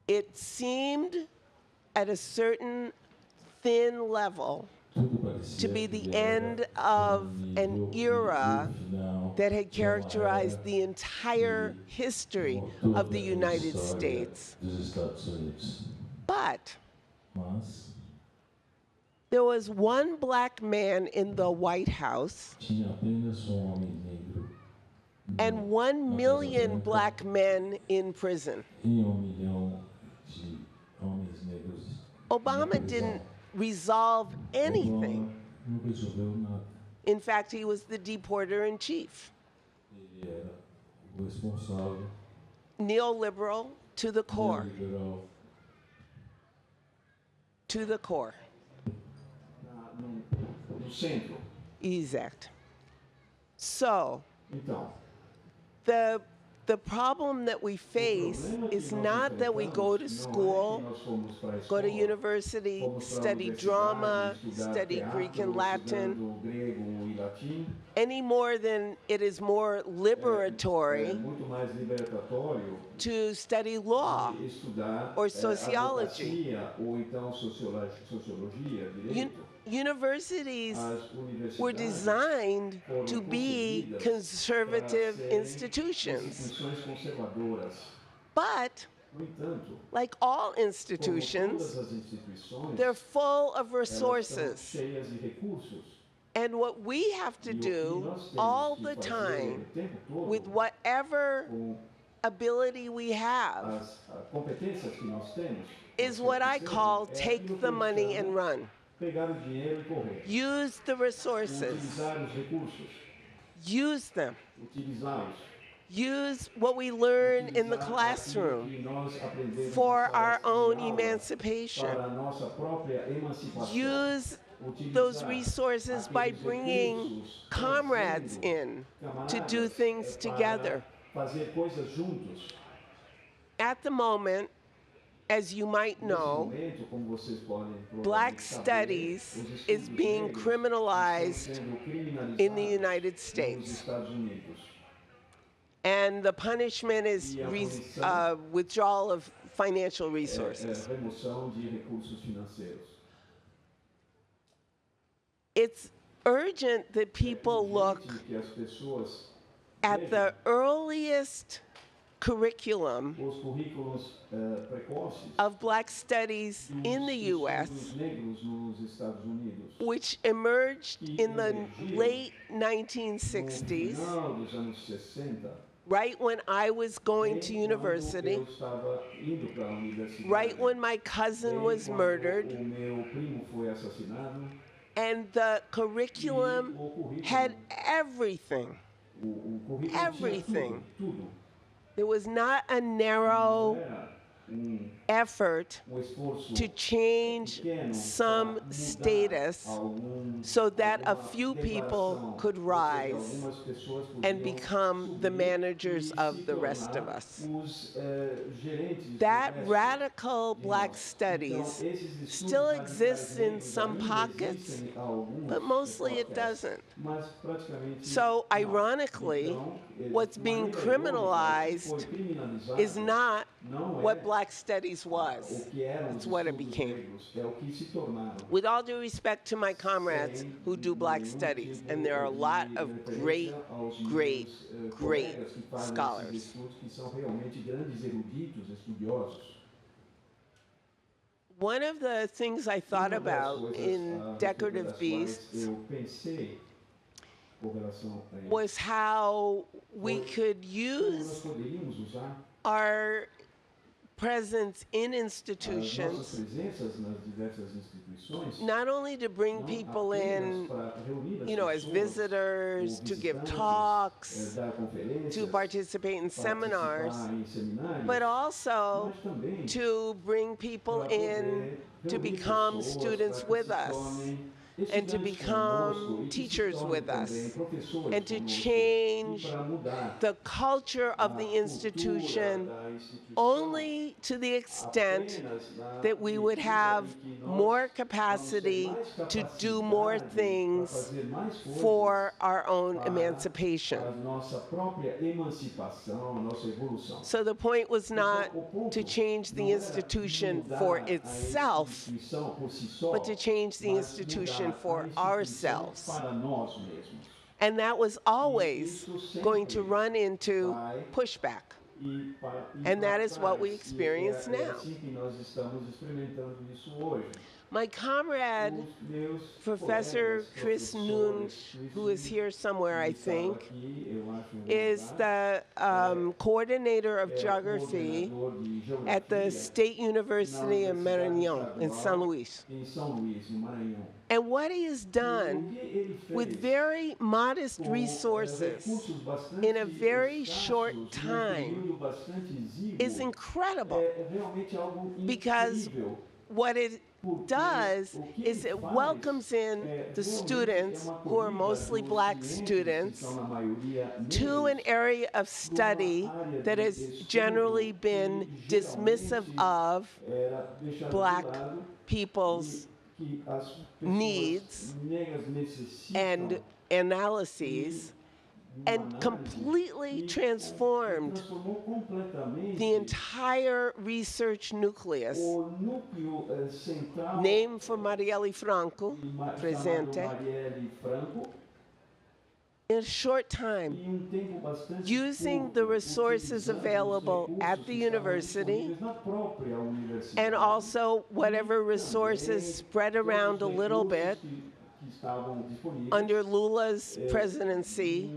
It seemed at a certain thin level to be the end of an era that had characterized the entire history of the United States. But there was one black man in the White House and 1 million black men in prison. Obama didn't resolve anything. In fact, he was the deporter-in-chief. Neoliberal to the core. To the core. Exact. So, the problem that we face is not that we go to school, go to university, study drama, study Greek and Latin, any more than it is more liberatory to study law or sociology. Universities were designed to be conservative institutions. But, like all institutions, they're full of resources. And what we have to do all the time, with whatever ability we have, is what I call take the money and run. Use the resources. Use them. Use what we learn in the classroom for our own emancipation. Use those resources by bringing comrades in to do things together. At the moment, as you might know, Black studies is being criminalized in the United States. And the punishment is withdrawal of financial resources. It's urgent that people look urgente que as pessoas at the earliest curriculum os currículos precoces of Black studies dos in the U.S., estudos negros nos Estados Unidos. which emerged in the late 1960s, No final dos anos 60, right when I was going to bem quando university, eu estava indo para a universidade, right when my cousin bem was quando murdered, o meu primo foi assassinado, and the curriculum had everything. o currículo Everything. tinha tudo. There was not a Não narrow era effort esforço to change pequeno some para mudar status so that a alguma few people reparação, could ou seja, rise algumas pessoas and podiam become the subir managers e of se the rest of tornar us. os, gerentes do That resto radical de Black nós. studies Então, esses estudos still radicais exists in negros some ainda pockets, existem alguns but mostly it podcasts, doesn't. mas praticamente So, não. ironically, Então, what's de being maneira irônica, criminalized foi criminalizado, is not não what é Black studies o was. que eram It's os what it estudos became. negros, é o que se tornaram. With all due respect to my comrades who do Black studies, and there are a lot of great, great, great Colegas que fazem esses scholars. estudos que são realmente grandes eruditos, estudiosos. One of the things I thought Uma das about coisas, in a respeito Decorative das quais Beasts eu pensei com relação a isso, was how we could como nós use poderíamos usar our presence in as nossas institutions presenças nas diversas instituições, not only to bring não people apenas in, para reunir as you know, as pessoas, visitors, ou to give visitantes, talks, dar conferências, to participate in seminars, participar em seminários, but also mas também to bring people para in poder to reunir become pessoas students para que with se us, tornem and to estudantes become conosco, e que se teachers tornem with também us, professores and to conosco, change e para mudar the culture a of the cultura institution da instituição only to the extent apenas na that we would medida have em que nós more vamos ter capacity mais to do more capacidade para things fazer mais coisas for our own para emancipation. a nossa própria emancipação, a nossa evolução. So the point was not Então, o ponto to change the não era institution mudar for a itself, instituição por si só, but to change the mas institution mudar a for instituição ourselves. para nós mesmos. And that was always going to run into vai pushback. E And that is para what we trás. experience É now. assim que nós estamos experimentando isso hoje. My comrade, Os meus Professor colegas, Chris professores, Nunes, Chris who is here somewhere, I Nunes estava think, aqui, eu acho, em algum is lugar. the coordinator of É geography coordenador de at the geografia State University na of Universidade Maranhão, in São Estadual Luís. em São Luís, no Maranhão. And what he has E o done que ele fez with very modest com, resources recursos bastante in a very escassos, short num time período bastante exíguo, is incredible, é realmente algo because incrível. what it Porque does o que is ele it faz welcomes in the realmente students, uma who are acolhida mostly dos black clientes, que students, são, na maioria, to an negros, area of study that has generally been dismissive of era deixado black de lado, people's que as pessoas needs negras necessitam and analyses, de uma and análise completely que transformed transformou completamente the entire research nucleus, o núcleo central named for Marielle Franco, chamado presente, Marielle Franco, in a short time, em tempo bastante using curto, the resources utilizando os available recursos at the que estavam university, disponíveis na própria universidade. and also whatever resources Também spread around a todos os little recursos bit que estavam disponíveis, under Lula's presidency,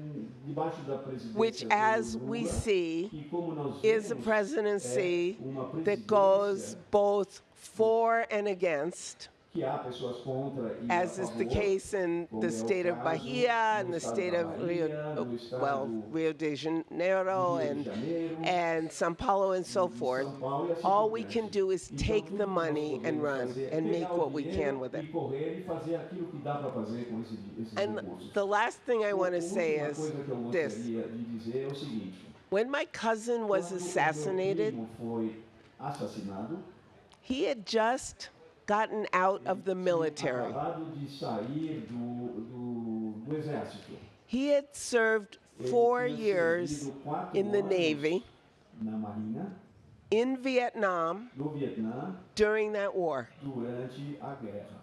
debaixo da presidência which, do as Lula, we see, que, como nós is a vemos, presidency uma that goes presidência both for and against, que há pessoas contra e as a is the favor, case in como the é o state of caso Bahia and no the estado state da of Bahia, no estado Rio de Janeiro Rio de Janeiro, and São Paulo and so de forth. São Paulo e assim All por we diante. can do is Então, take tudo the que nós money and podemos run fazer é and make pegar o what we dinheiro can with it. e correr e fazer aquilo que dá para fazer com esses And recursos. the last thing I want to A say última is coisa que eu this. gostaria de dizer é o seguinte: When my cousin was quando o meu assassinated, primo foi assassinado, he had just gotten out of the tinha military. acabado de sair do exército. He had served Ele 4 tinha years servido 4 in the anos Navy na Marinha, in Vietnam no Vietnã, during that war. durante a guerra.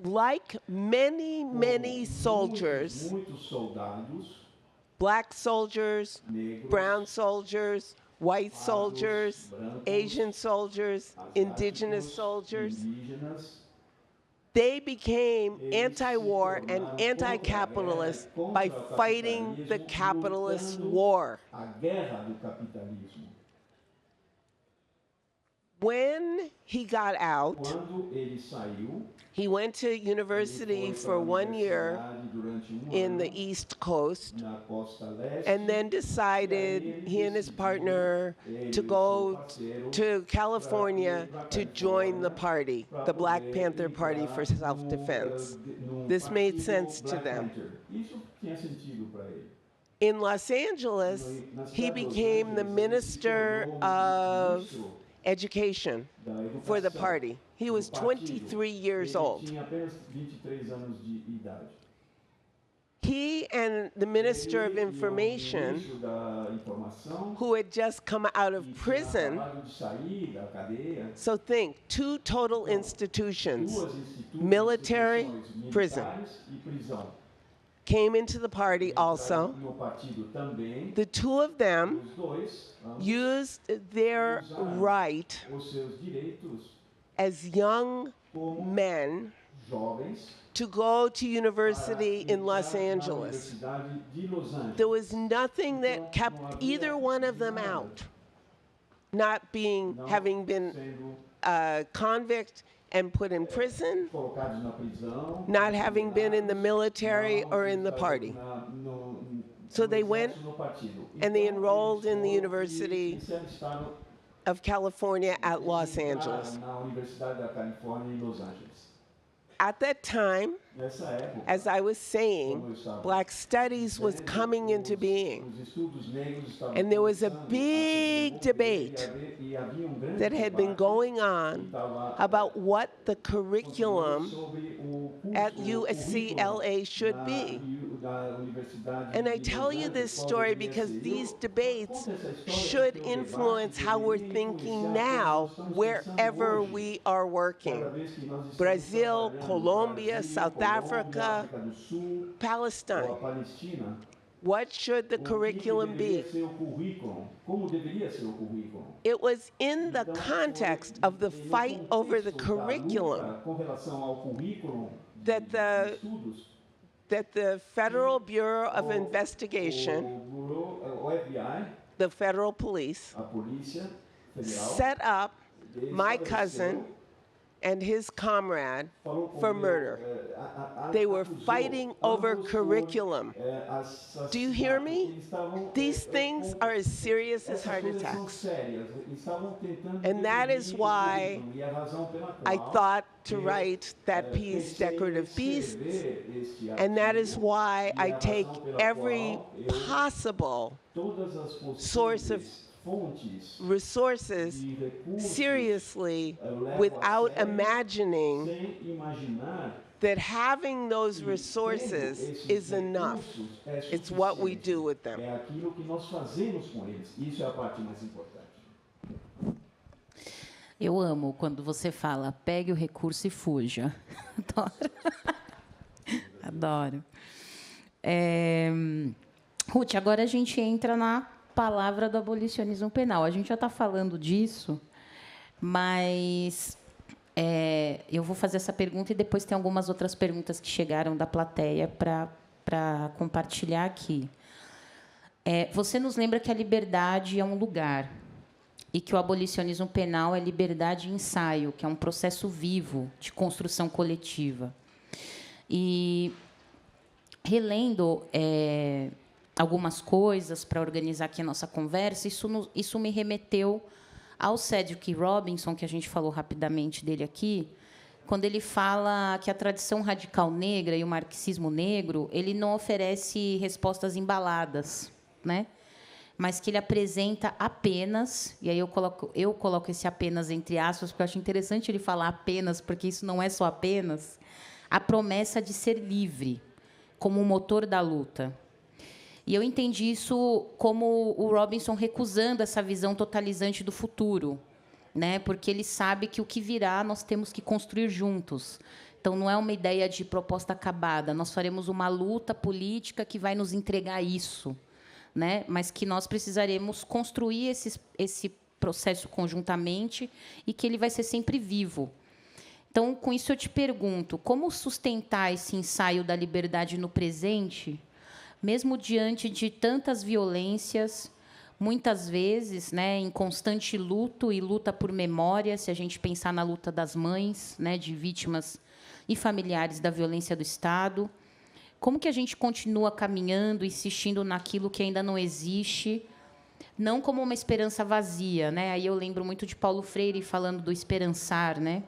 like many soldiers, muitos soldados, black soldiers, negros, brown soldiers, white pardos, soldiers, brancos, Asian soldiers, indigenous asiáticos, soldiers, indígenas, they became eles anti-war se and tornaram anti-capitalist contra by o fighting the capitalismo, capitalist lutando war. a guerra do capitalismo. When he got out, Quando ele saiu, he went to ele university foi for para a 1 year universidade durante in ano the East Coast, na costa leste, and then decided, he and his partner, to go to California to join the party, the Black Panther Party for Self-Defense. This made sense to them. Isso tinha sentido para ele. In Los Angeles, he became the minister of education for the party. He was 23 years old. Ele tinha apenas 23 anos de idade. He and the Minister of Ele e o Information, ministro da Informação, who had just come out of que tinha prison, acabado de sair da cadeia, so think, two total institutions, duas instituições, military, instituições prison, militares e prisão. came into the party also. No partido também, The two of them os dois used their right os seus direitos as young como men jovens to go to university para in Los entrar na Angeles. Universidade de Los Angeles. There was nothing that kept either one of them out, not being, Não having been sendo a convict and put in prison, colocados na prisão, not having been in the military não or in the estavam party. no So they went exército, no partido. and they Então, enrolled eles in the foram University e se alistaram of California at Los entraram Angeles. na Universidade da Califórnia em Los Angeles. At that time, Nessa época, as I was saying, Black Studies was coming into being. os estudos negros estavam And there was a começando a big se desenvolver, debate e havia grande that had been debate going que on estava about what the curriculum sobre o curso, at o UCLA should currículo be. da Universidade And I de tell Los you this Angeles, qual story deveria because ser. these Eu debates conto essa história should porque o debate influence how we're deveria thinking influenciar now, como estamos pensando wherever hoje. we are working. Cada vez que nós estamos Brazil, trabalhando no Colombia, Brasil, South Colômbia, Africa, África do Sul, ou a Palestine. Palestina, What should the o que curriculum deveria be? ser o currículo? Como deveria ser o currículo? It was in the Então, context foi of the no fight over the contexto da curriculum luta com relação ao currículo that de the estudos, that the Federal Bureau of o Investigation, o FBI, the federal police, a Polícia Federal, set up my estabeleceu, cousin and his comrade falou com for meu, murder. They were acusou fighting over ambos por, curriculum. Do you hear assassinato. me? Eles estavam, These things are as serious as essas heart coisas são attacks. sérias. Eles estavam tentando And that is definir o why currículo, e a razão pela I qual thought to eu, write that piece, pensei em Decorative Beasts, escrever este and that is artigo, why e I a take razão pela every qual eu, possible todas as possíveis source of fontes resources de recursos seriously eu levo a without sério, imagining sem imaginar that having those que resources tendo esses is enough. recursos é It's what we suficiente. do with them. É aquilo que nós fazemos com eles. Isso é a parte mais importante. Eu amo quando você fala, pegue o recurso e fuja. Adoro. Adoro. Ruth, agora a gente entra na palavra do abolicionismo penal. A gente já está falando disso, mas eu vou fazer essa pergunta e depois tem algumas outras perguntas que chegaram da plateia para compartilhar aqui. Você nos lembra que a liberdade é um lugar e que o abolicionismo penal é liberdade e ensaio, que é um processo vivo de construção coletiva. E, relendo algumas coisas para organizar aqui a nossa conversa, isso me remeteu ao Cedric Robinson, que a gente falou rapidamente dele aqui, quando ele fala que a tradição radical negra e o marxismo negro, ele não oferece respostas embaladas, né? Mas que ele apresenta apenas, e aí eu coloco esse apenas entre aspas, porque eu acho interessante ele falar apenas, porque isso não é só apenas, a promessa de ser livre, como o motor da luta. E eu entendi isso como o Robinson recusando essa visão totalizante do futuro, né? Porque ele sabe que o que virá nós temos que construir juntos, Então, não é uma ideia de proposta acabada. Nós faremos uma luta política que vai nos entregar isso, né? Mas que nós precisaremos construir esse processo conjuntamente e que ele vai ser sempre vivo. Então, com isso, eu te pergunto, como sustentar esse ensaio da liberdade no presente, mesmo diante de tantas violências, muitas vezes, né, em constante luto e luta por memória, se a gente pensar na luta das mães, né, de vítimas e familiares da violência do Estado? Como que a gente continua caminhando, insistindo naquilo que ainda não existe, não como uma esperança vazia, né? Aí eu lembro muito de Paulo Freire falando do esperançar, né?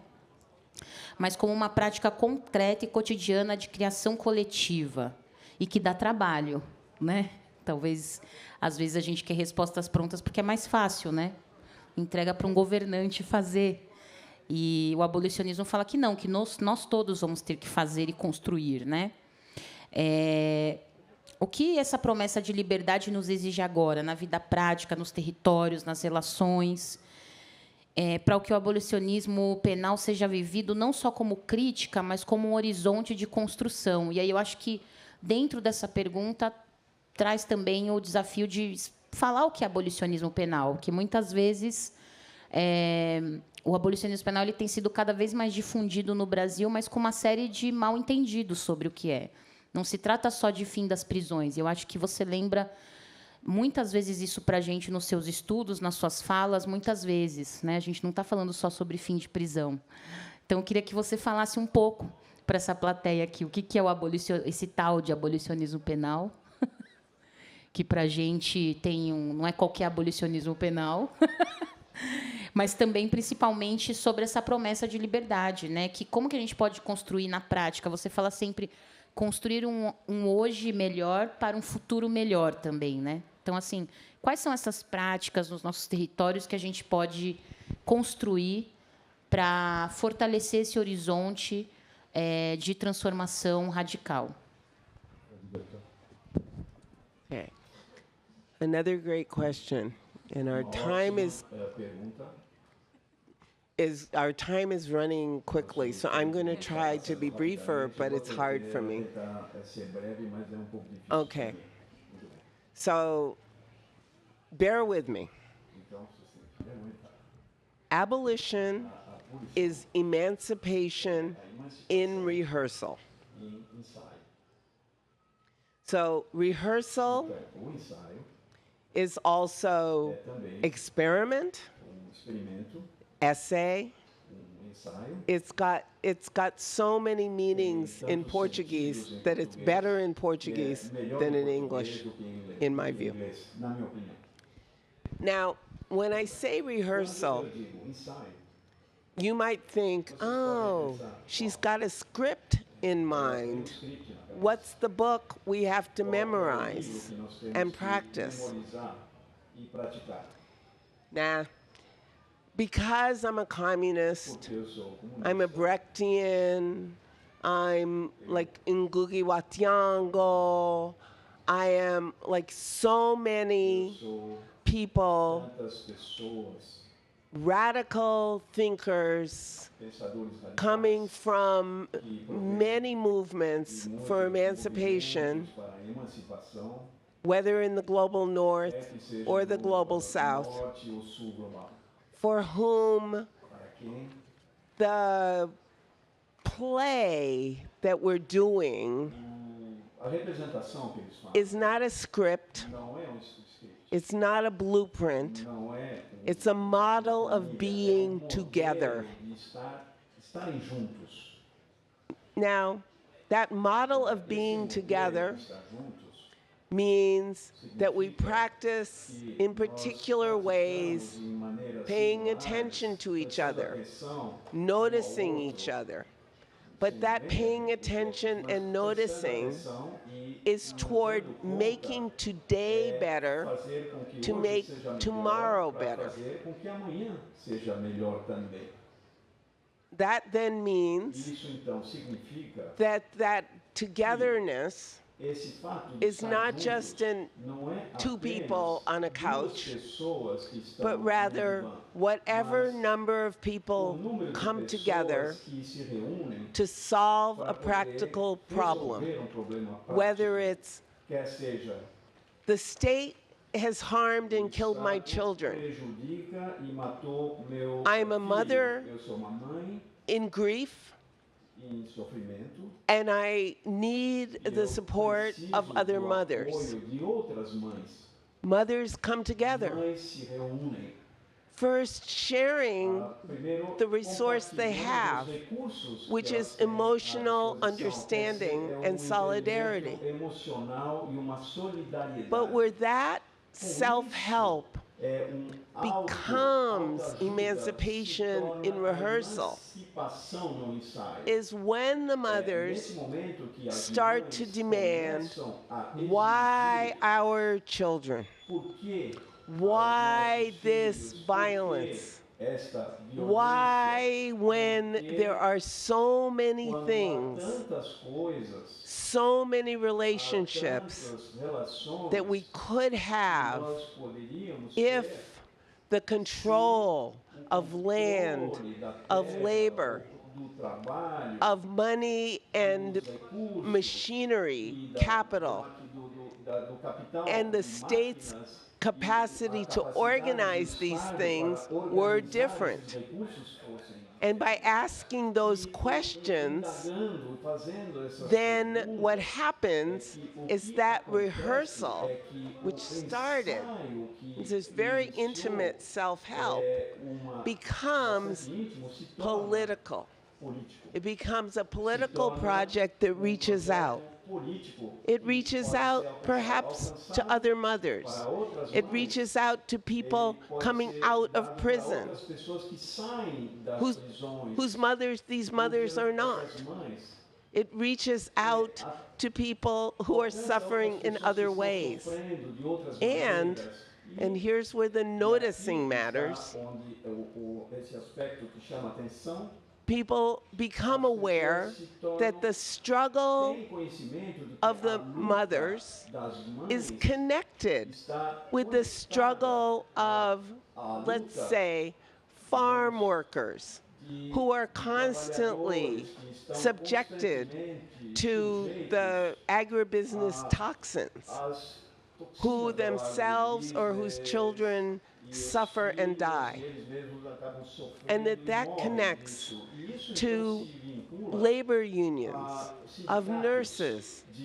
Mas como uma prática concreta e cotidiana de criação coletiva e que dá trabalho, né? Talvez, às vezes, a gente quer respostas prontas porque é mais fácil, né? Entrega para um governante fazer. E o abolicionismo fala que não, que nós todos vamos ter que fazer e construir, né? O que essa promessa de liberdade nos exige agora, na vida prática, nos territórios, nas relações, para que o abolicionismo penal seja vivido não só como crítica, mas como um horizonte de construção? E aí eu acho que, dentro dessa pergunta, traz também o desafio de falar o que é abolicionismo penal, que, muitas vezes, o abolicionismo penal ele tem sido cada vez mais difundido no Brasil, mas com uma série de mal-entendidos sobre o que é. Não se trata só de fim das prisões. Eu acho que você lembra muitas vezes isso para a gente nos seus estudos, nas suas falas, muitas vezes, né? A gente não está falando só sobre fim de prisão. Então, eu queria que você falasse um pouco para essa plateia aqui o que é esse tal de abolicionismo penal, que, para a gente, não é qualquer abolicionismo penal, mas também, principalmente, sobre essa promessa de liberdade, né? Que como que a gente pode construir na prática? Você fala sempre construir um hoje melhor para um futuro melhor também, né? Então, assim, quais são essas práticas nos nossos territórios que a gente pode construir para fortalecer esse horizonte de transformação radical? Okay. Another great question, and our time is running quickly, so I'm going to try to be briefer, but it's hard for me. Okay. So, bear with me. Abolition is emancipation in rehearsal. So, rehearsal is also experiment, essay. It's got so many meanings in Portuguese that it's better in Portuguese than in English, in my view. Now, when I say rehearsal, you might think, oh, she's got a script in mind. What's the book we have to memorize and practice? Nah. Because I'm a communist, I'm a Brechtian, I'm like Ngugi wa Thiong'o, I am like so many people, radical thinkers coming from many movements for emancipation, whether in the global north or the global south, for whom the play that we're doing is not a script, it's not a blueprint, it's a model of being together. Now, that model of being together means that we practice in particular ways, paying attention to each other, noticing each other. But that paying attention and noticing is toward making today better to make tomorrow better. That then means that togetherness esse fato de is estar not juntos just in não é two apenas people on a duas couch, pessoas que estão but no rather divã, whatever mas number of o people número de come pessoas together que se reúnem to solve para a poder practical problem, resolver problema prático, whether it's quer seja the state has harmed and o killed my Estado children. prejudica e matou meu I'm a filho. mother Eu sou uma mãe in grief, em sofrimento and I need e the eu support preciso of other do mothers. apoio de outras mães. Mothers come together, Mães se reúnem. first sharing Primeiro, the resource they compartilhando have, os recursos which que is elas têm à emotional disposição. understanding Esse and solidarity. emocional e uma solidariedade. But where that self-help becomes autoajuda, emancipation se torna in rehearsal emancipação no ensaio. is when the Nesse mothers momento que as start mães to demand, começam a exigir why our children? por que Why nossos this filhos, por que violence? esta violência, Why, when por que there are so many quando há things, tantas coisas, so many há relationships tantas relações that we could que have nós poderíamos if ter, the control of land, controle da of terra, labor, do trabalho, of money and dos recursos, machinery, e capital, do capital, and the de state's máquinas, capacity to capacidade organize do these Estado things para were organizar different. esses recursos fossem. And by asking those E questions, indagando, fazendo essas then perguntas, what happens is that acontece rehearsal, é que o which started ensaio que this very iniciou intimate self-help, uma becomes bastante íntimo, se torna political. político. It becomes a political project that reaches out. Político It reaches out perhaps to other mothers. para outras It mães. reaches out to people Ele pode coming ser out dado of para prison, outras pessoas que saem das whose, prisões, whose mothers these mothers are not. outras mães. It reaches out to people who are suffering in other ways. Sofrendo de outras And, maneiras. and here's where the noticing matters, Onde esse aspecto que chama atenção, people become aware that the struggle tem conhecimento de que of the a luta mothers das mães is connected está with the conectada struggle of, à let's luta say, farm workers de who are constantly trabalhadores que estão subjected constantemente to sujeitos the agribusiness toxins, às who toxinas do themselves or whose agrobusiness, children e os suffer and filhos, die. eles mesmos acabam sofrendo And e that morrem connects disso. E isso, to então, se vincula labor unions a of sindicatos nurses de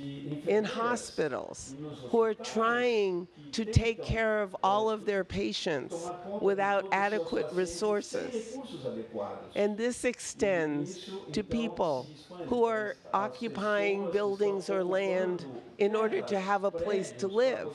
in enfermeiras hospitals nos who are hospitais trying que to take tentam, care of all of their patients tomar conta de without todos os seus adequate pacientes sem resources. recursos adequados. And this extends to people who are occupying buildings or land in order to have a place to live,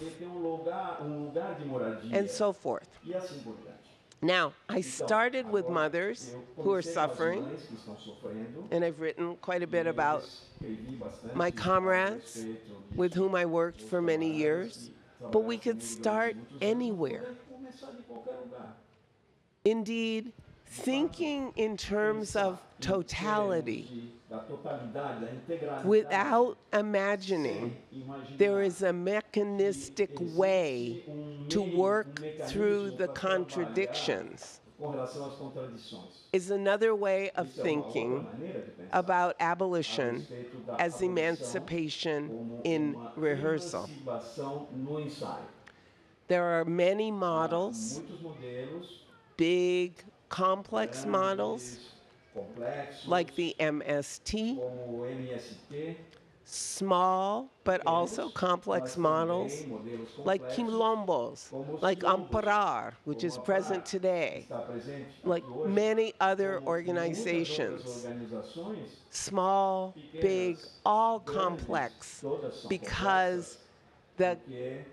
and so forth. E assim por diante. Now, I started with mothers who are suffering, Mães que estão sofrendo, and I've written quite a bit about escrevi bastante my a comrades respeito with whom I worked for many years, but we could start anywhere. começar de qualquer lugar. Indeed, thinking in terms of totality, Da totalidade, da integralidade, without imagining there is a mechanistic way to work through the contradictions, com relação às contradições. is another way of Isso é uma outra thinking maneira de pensar about a abolition respeito da as abolição emancipation como in uma rehearsal. emancipação no ensaio. There are many Há models, muitos modelos big, complex grandes, models, complexos, like the MST, como o MST, small but also complex models, like quilombos, like Amparar, which is present today, está presente like aqui hoje, many other como muitas organizations, outras organizações, small, big, all grandes, complex, todas são because the complexas, porque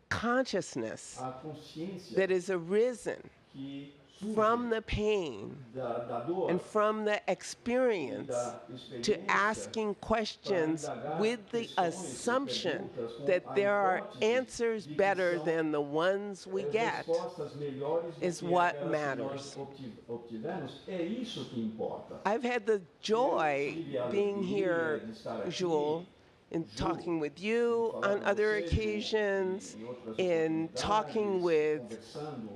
consciousness a consciência that is arisen que surge from the pain da dor and from the experience da to experiência asking questions with the assumption that there are answers better than the ones we get respostas melhores do is que what aquelas que matters. nós obtivemos, é isso que importa. I've had the joy being here, Jules, in talking with you on other occasions, in talking with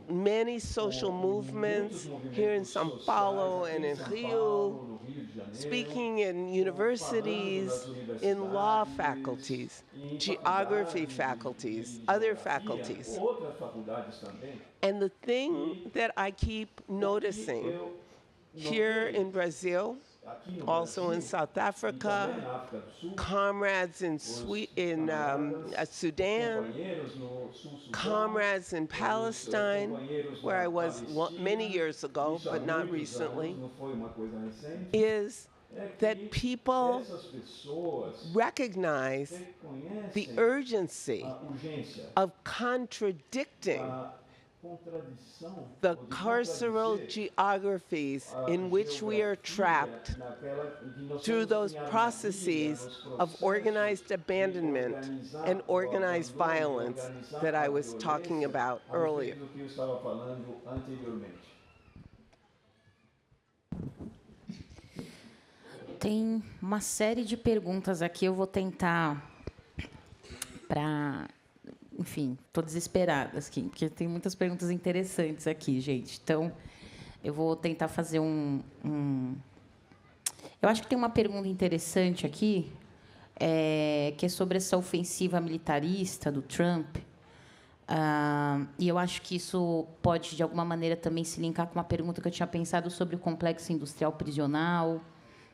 many social movements here in São Paulo and in Rio, speaking in universities, in law faculties, geography faculties, other faculties. And the thing that I keep noticing here in Brazil, also in South Africa, comrades in Sudan, comrades in Palestine, where I was many years ago, but not recently, is that people recognize the urgency of contradicting the carceral geographies in which we are trapped through those processes of organized abandonment and organized violence that I was talking about earlier. Tem uma série de perguntas aqui, eu vou tentar para... Enfim, estou desesperada aqui, porque tem muitas perguntas interessantes aqui, gente. Então, eu vou tentar fazer Eu acho que tem uma pergunta interessante aqui, que é sobre essa ofensiva militarista do Trump. E eu acho que isso pode, de alguma maneira, também se linkar com uma pergunta que eu tinha pensado sobre o complexo industrial prisional,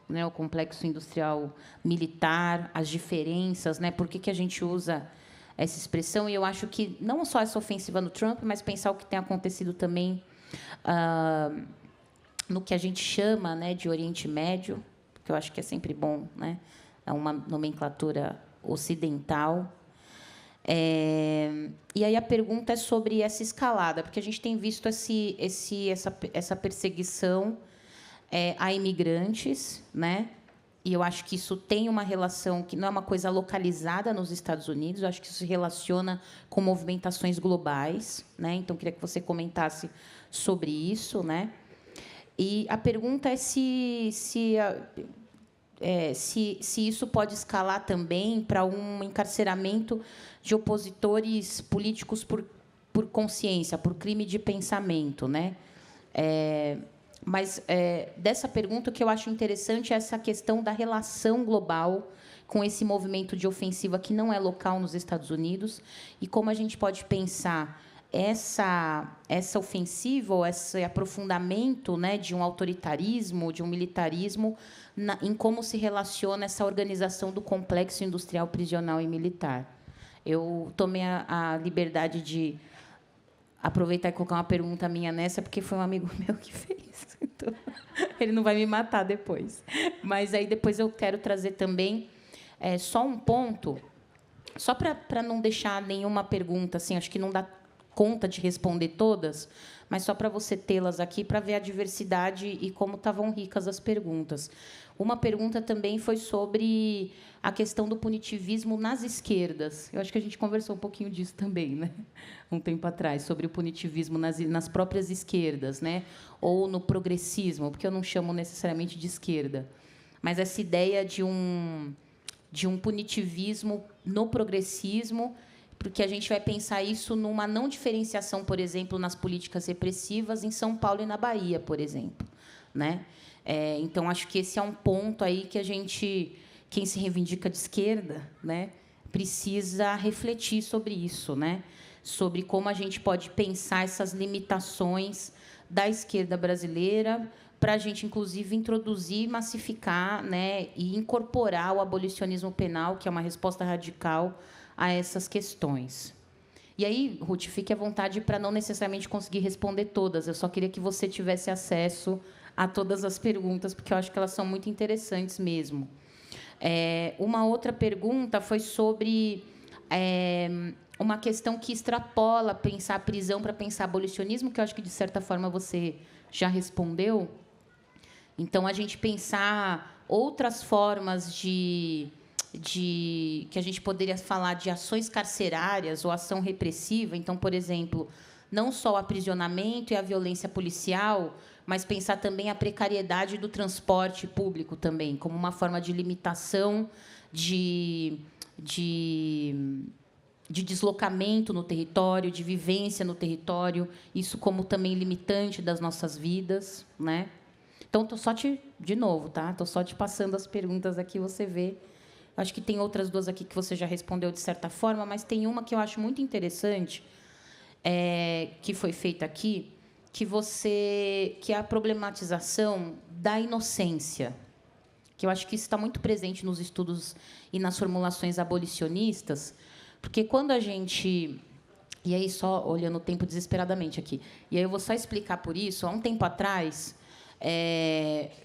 né, o complexo industrial militar, as diferenças, né, por que a gente usa essa expressão. E eu acho que não só essa ofensiva no Trump, mas pensar o que tem acontecido também no que a gente chama, né, de Oriente Médio, que eu acho que é sempre bom, né, é uma nomenclatura ocidental. E aí a pergunta é sobre essa escalada, porque a gente tem visto essa perseguição a imigrantes, né? E eu acho que isso tem uma relação que não é uma coisa localizada nos Estados Unidos, eu acho que isso se relaciona com movimentações globais, né? Então, queria que você comentasse sobre isso, né? E a pergunta é se isso pode escalar também para um encarceramento de opositores políticos por consciência, por crime de pensamento, né? Mas dessa pergunta, o que eu acho interessante é essa questão da relação global com esse movimento de ofensiva que não é local nos Estados Unidos e como a gente pode pensar essa ofensiva ou esse aprofundamento, né, de um autoritarismo, de um militarismo, em como se relaciona essa organização do complexo industrial prisional e militar. Eu tomei a liberdade de aproveitar e colocar uma pergunta minha nessa, porque foi um amigo meu que fez. Então, ele não vai me matar depois. Mas aí depois eu quero trazer também só um ponto, só para não deixar nenhuma pergunta, assim, acho que não dá conta de responder todas, mas só para você tê-las aqui, para ver a diversidade e como estavam ricas as perguntas. Uma pergunta também foi sobre a questão do punitivismo nas esquerdas. Eu acho que a gente conversou um pouquinho disso também, né? Um tempo atrás, sobre o punitivismo nas próprias esquerdas, né? Ou no progressismo, porque eu não chamo necessariamente de esquerda. Mas essa ideia de um punitivismo no progressismo, porque a gente vai pensar isso numa não diferenciação, por exemplo, nas políticas repressivas em São Paulo e na Bahia, por exemplo, né? Então, acho que esse é um ponto aí que a gente, quem se reivindica de esquerda, né, precisa refletir sobre isso, né? Sobre como a gente pode pensar essas limitações da esquerda brasileira para a gente, inclusive, introduzir, massificar, né, e incorporar o abolicionismo penal, que é uma resposta radical a essas questões. E aí, Ruth, fique à vontade para não necessariamente conseguir responder todas. Eu só queria que você tivesse acesso a todas as perguntas, porque eu acho que elas são muito interessantes mesmo. Uma outra pergunta foi sobre uma questão que extrapola pensar a prisão para pensar abolicionismo, que eu acho que, de certa forma, você já respondeu. Então, a gente pensar outras formas que a gente poderia falar de ações carcerárias ou ação repressiva. Então, por exemplo, não só o aprisionamento e a violência policial, mas pensar também a precariedade do transporte público também, como uma forma de limitação de deslocamento no território, de vivência no território, isso como também limitante das nossas vidas, né? Então, de novo, tá? Estou só te passando as perguntas aqui, você vê. Acho que tem outras duas aqui que você já respondeu de certa forma, mas tem uma que eu acho muito interessante, que foi feita aqui, que é a problematização da inocência, que eu acho que isso está muito presente nos estudos e nas formulações abolicionistas, porque quando a gente... E aí, só olhando o tempo desesperadamente aqui. E aí eu vou só explicar por isso. Há um tempo atrás,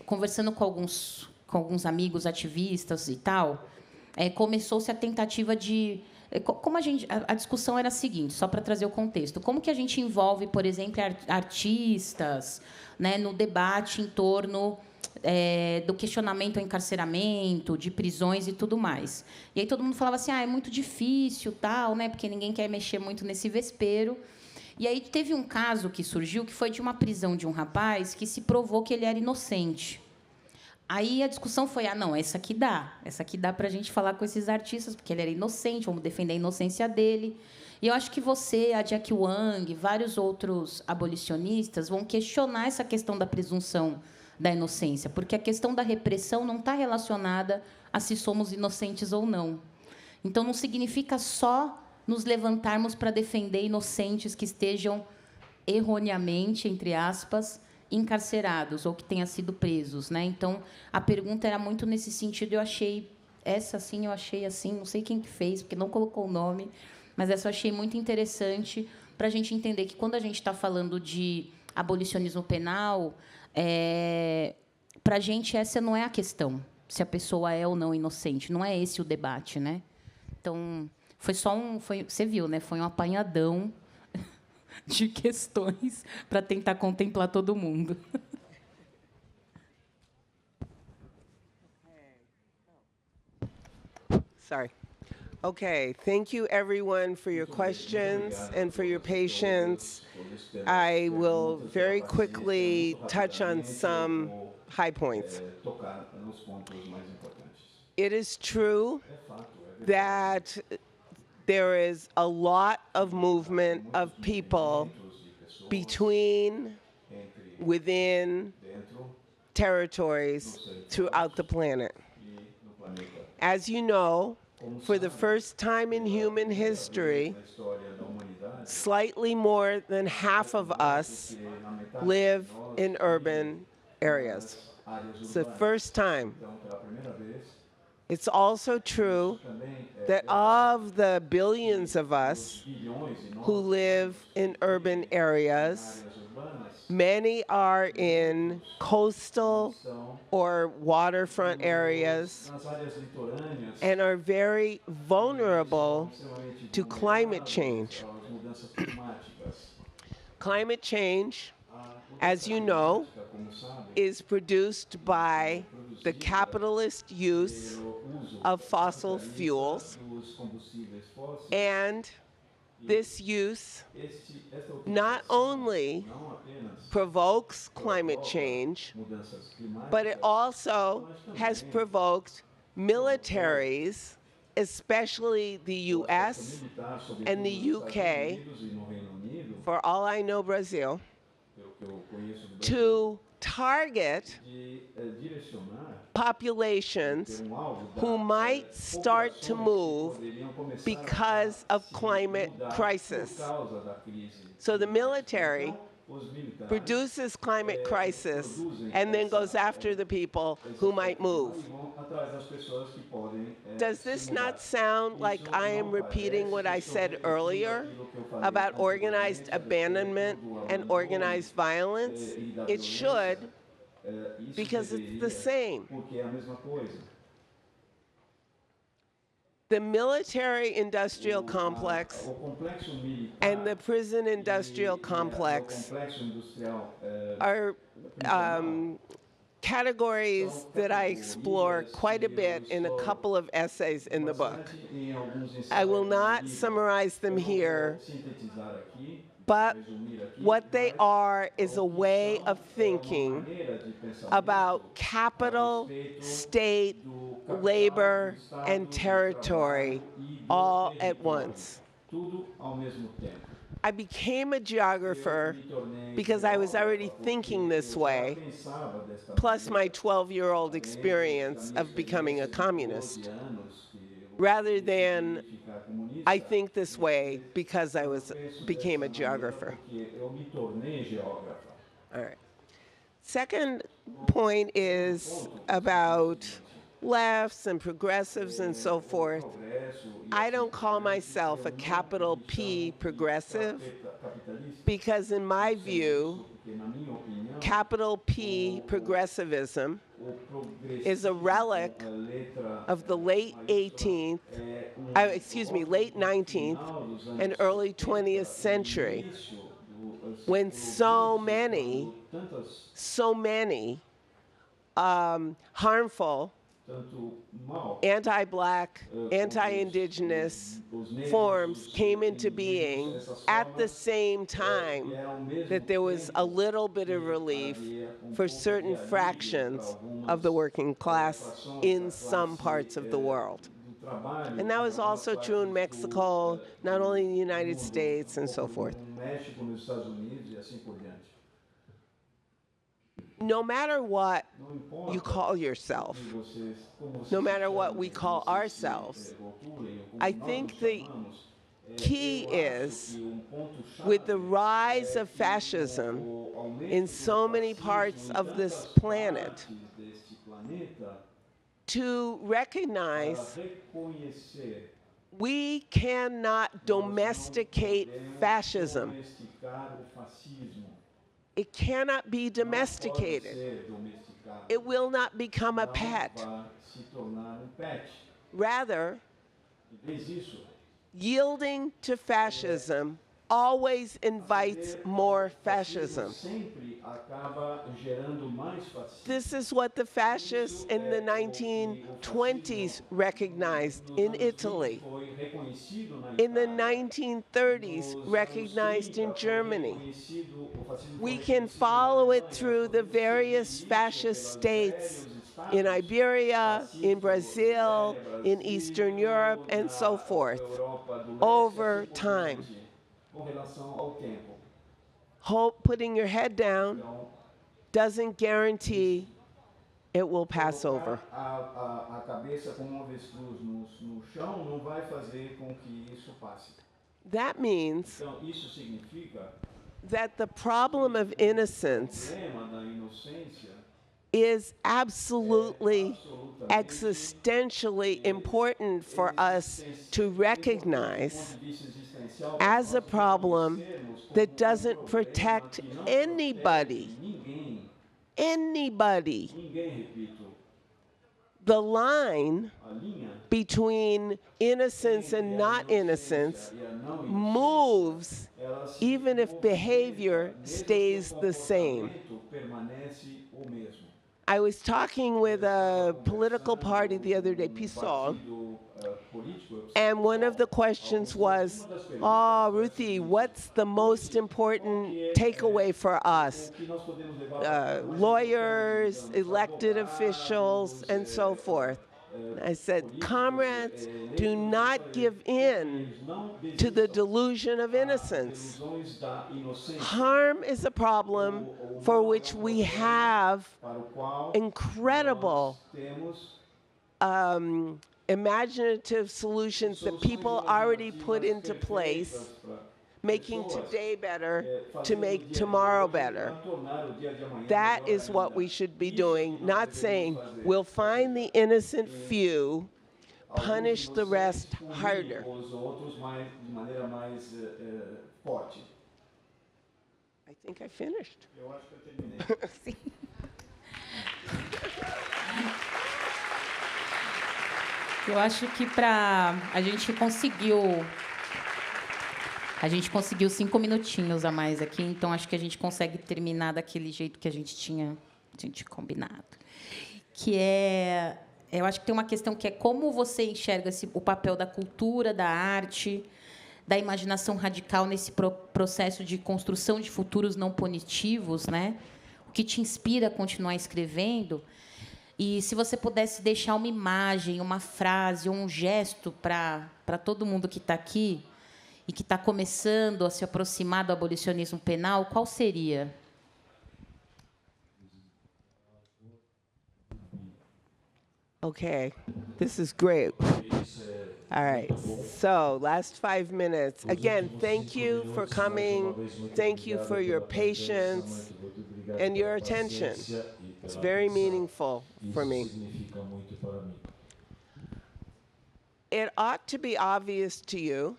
conversando com alguns amigos ativistas e tal, começou-se a tentativa de... a discussão era a seguinte, só para trazer o contexto. Como que a gente envolve, por exemplo, artistas, né, no debate em torno do questionamento ao encarceramento, de prisões e tudo mais. E aí todo mundo falava assim, é muito difícil, tal, né, porque ninguém quer mexer muito nesse vespeiro. E aí teve um caso que surgiu, que foi de uma prisão de um rapaz que se provou que ele era inocente. Aí a discussão foi, não, essa aqui dá para a gente falar com esses artistas, porque ele era inocente, vamos defender a inocência dele. E eu acho que você, a Jack Wang, vários outros abolicionistas vão questionar essa questão da presunção da inocência, porque a questão da repressão não está relacionada a se somos inocentes ou não. Então, não significa só nos levantarmos para defender inocentes que estejam erroneamente, entre aspas, encarcerados ou que tenham sido presos, né? Então, a pergunta era muito nesse sentido. Eu achei assim, não sei quem que fez, porque não colocou o nome, mas essa eu achei muito interessante para a gente entender que, quando a gente está falando de abolicionismo penal, para a gente essa não é a questão, se a pessoa é ou não inocente. Não é esse o debate, né? Então, você viu, né? Foi um apanhadão de questões para tentar contemplar todo mundo. Sorry. Okay, thank you, everyone, for your questions and for your patience. I will very quickly touch on some high points. It is true that there is a lot of movement of people within territories throughout the planet. As you know, for the first time in human history, slightly more than half of us live in urban areas. It's the first time. It's also true that of the billions of us who live in urban areas, many are in coastal or waterfront areas and are very vulnerable to climate change. Climate change, as you know, is produced by the capitalist use of fossil fuels, and this use not only provokes climate change, but it also has provoked militaries, especially the US and the UK, for all I know Brazil, to target populations who might start to move because of climate crisis. So the military produces climate crisis and then goes after the people who might move. Does this not sound like I am repeating what I said earlier about organized abandonment and organized violence? It should, because it's the same. The military-industrial complex and the prison-industrial complex are categories that I explore quite a bit in a couple of essays in the book. I will not summarize them here, But what they are is a way of thinking about capital, state, labor, and territory all at once. I became a geographer because I was already thinking this way, plus my 12-year-old experience of becoming a communist, rather than I think this way because I became a geographer. All right. Second point is about lefts and progressives and so forth. I don't call myself a capital P progressive because in my view, capital P progressivism is a relic of the late 19th and early 20th century, when so many harmful anti-black, anti-indigenous forms came into being at the same time that there was a little bit of relief for certain fractions of the working class in some parts of the world. And that was also true in Mexico, not only in the United States, and so forth. No matter what you call yourself, no matter what we call ourselves, I think the key is, with the rise of fascism in so many parts of this planet, to recognize we cannot domesticate fascism. It cannot be domesticated. It will not become a pet. Rather, yielding to fascism always invites more fascism. This is what the fascists in the 1920s recognized in Italy, in the 1930s recognized in Germany. We can follow it through the various fascist states in Iberia, in Brazil, in Eastern Europe, and so forth, over time. Putting your head down doesn't guarantee it will pass over. That means that the problem of innocence is absolutely existentially important for us to recognize as a problem that doesn't protect anybody. Anybody. The line between innocence and not innocence moves even if behavior stays the same. I was talking with a political party the other day, PSOL, and one of the questions was, oh, Ruthie, what's the most important takeaway for us? Lawyers, elected officials, and so forth. I said, comrades, do not give in to the delusion of innocence. Harm is a problem for which we have incredible imaginative solutions that people already put into place, making today better to make tomorrow better. That is what we should be doing, not saying we'll find the innocent few, punish the rest harder. I think I finished. Eu acho que a gente conseguiu 5 minutinhos a mais aqui, então acho que a gente consegue terminar daquele jeito que a gente tinha combinado. Que é, eu acho que tem uma questão que é como você enxerga o papel da cultura, da arte, da imaginação radical nesse processo de construção de futuros não punitivos, né? O que te inspira a continuar escrevendo? E se você pudesse deixar uma imagem, uma frase ou um gesto para todo mundo que está aqui e que está começando a se aproximar do abolicionismo penal, qual seria? Okay, this is great. All right, so last 5 minutes. Again, thank you for coming. Thank you for your patience and your attention. It's very meaningful for me. It ought to be obvious to you,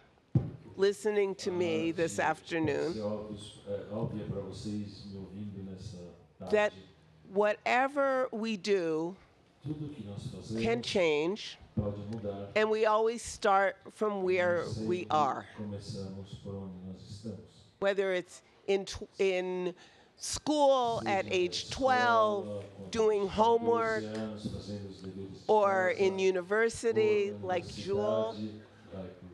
listening to me this afternoon, that whatever we do can change, and we always start from where we are. Whether it's in school at age 12, doing homework, or in university, like Jules,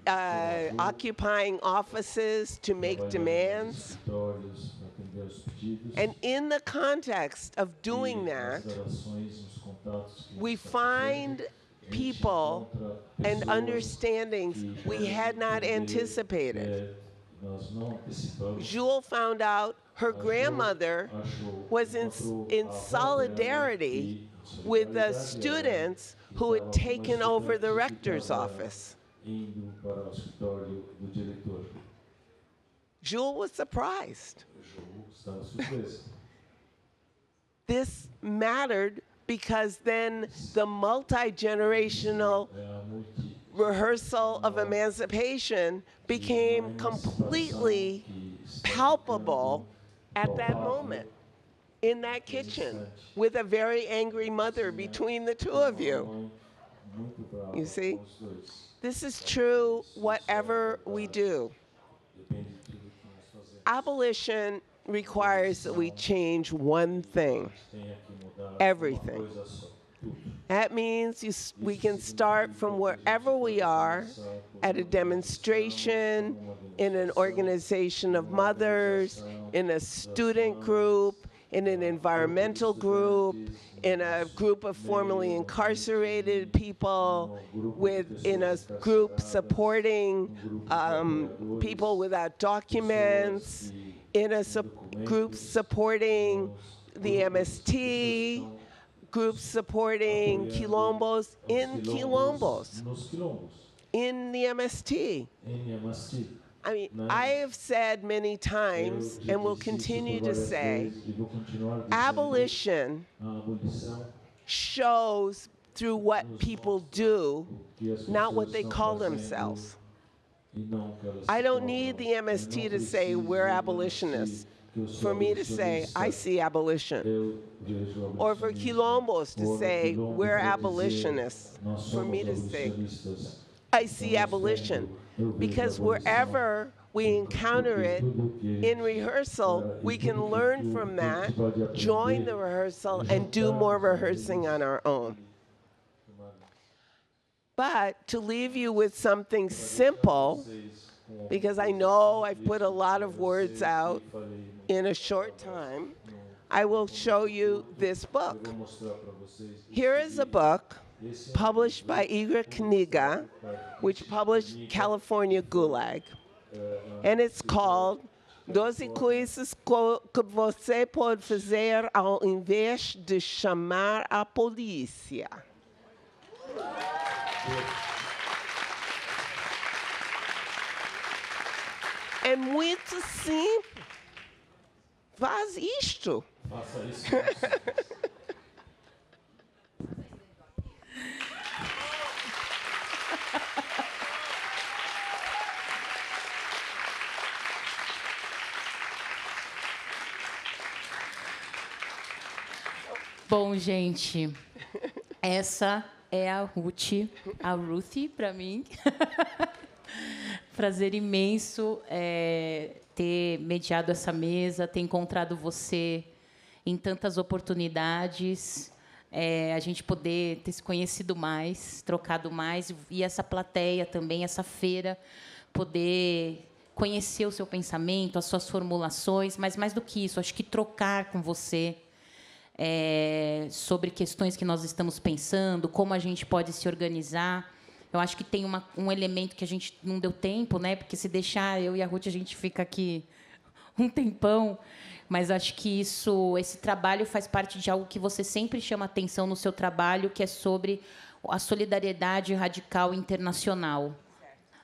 occupying offices to make demands. And in the context of doing that, we find people and understandings we had not anticipated. Jules found out her grandmother was in solidarity with the students who had taken over the rector's office. Jules was surprised. This mattered because then the multi-generational rehearsal of emancipation became completely palpable at that moment in that kitchen with a very angry mother between the two of you. You see? This is true whatever we do. Abolition requires that we change one thing, everything. That means we can start from wherever we are, at a demonstration, in an organization of mothers, in a student group, in an environmental group, in a group of formerly incarcerated people, in a group supporting people without documents, in a group supporting the MST, groups supporting quilombos, in the MST. I mean, I have said many times, and will continue to say, abolition shows through what people do, not what they call themselves. I don't need the MST to say we're abolitionists for me to say I see abolition, or for quilombos to say we're abolitionists for me to say I see abolition, because wherever we encounter it in rehearsal, we can learn from that, join the rehearsal, and do more rehearsing on our own. But to leave you with something simple, because I know I've put a lot of words out in a short time, I will show you this book. Here is a book published by Igor Kniga, which published California Gulag. And it's called 12 Coisas que você pode fazer ao invés de chamar a polícia. É muito simples. Faz isto. Faça isso. Bom, gente, essa é a RUTH para mim. Prazer imenso ter mediado essa mesa, ter encontrado você em tantas oportunidades, a gente poder ter se conhecido mais, trocado mais, e essa plateia também, essa feira, poder conhecer o seu pensamento, as suas formulações, mas, mais do que isso, acho que trocar com você sobre questões que nós estamos pensando, como a gente pode se organizar. Eu acho que tem um elemento que a gente não deu tempo, né? Porque, se deixar, eu e a Ruth, a gente fica aqui um tempão, mas acho que esse trabalho faz parte de algo que você sempre chama atenção no seu trabalho, que é sobre a solidariedade radical internacional.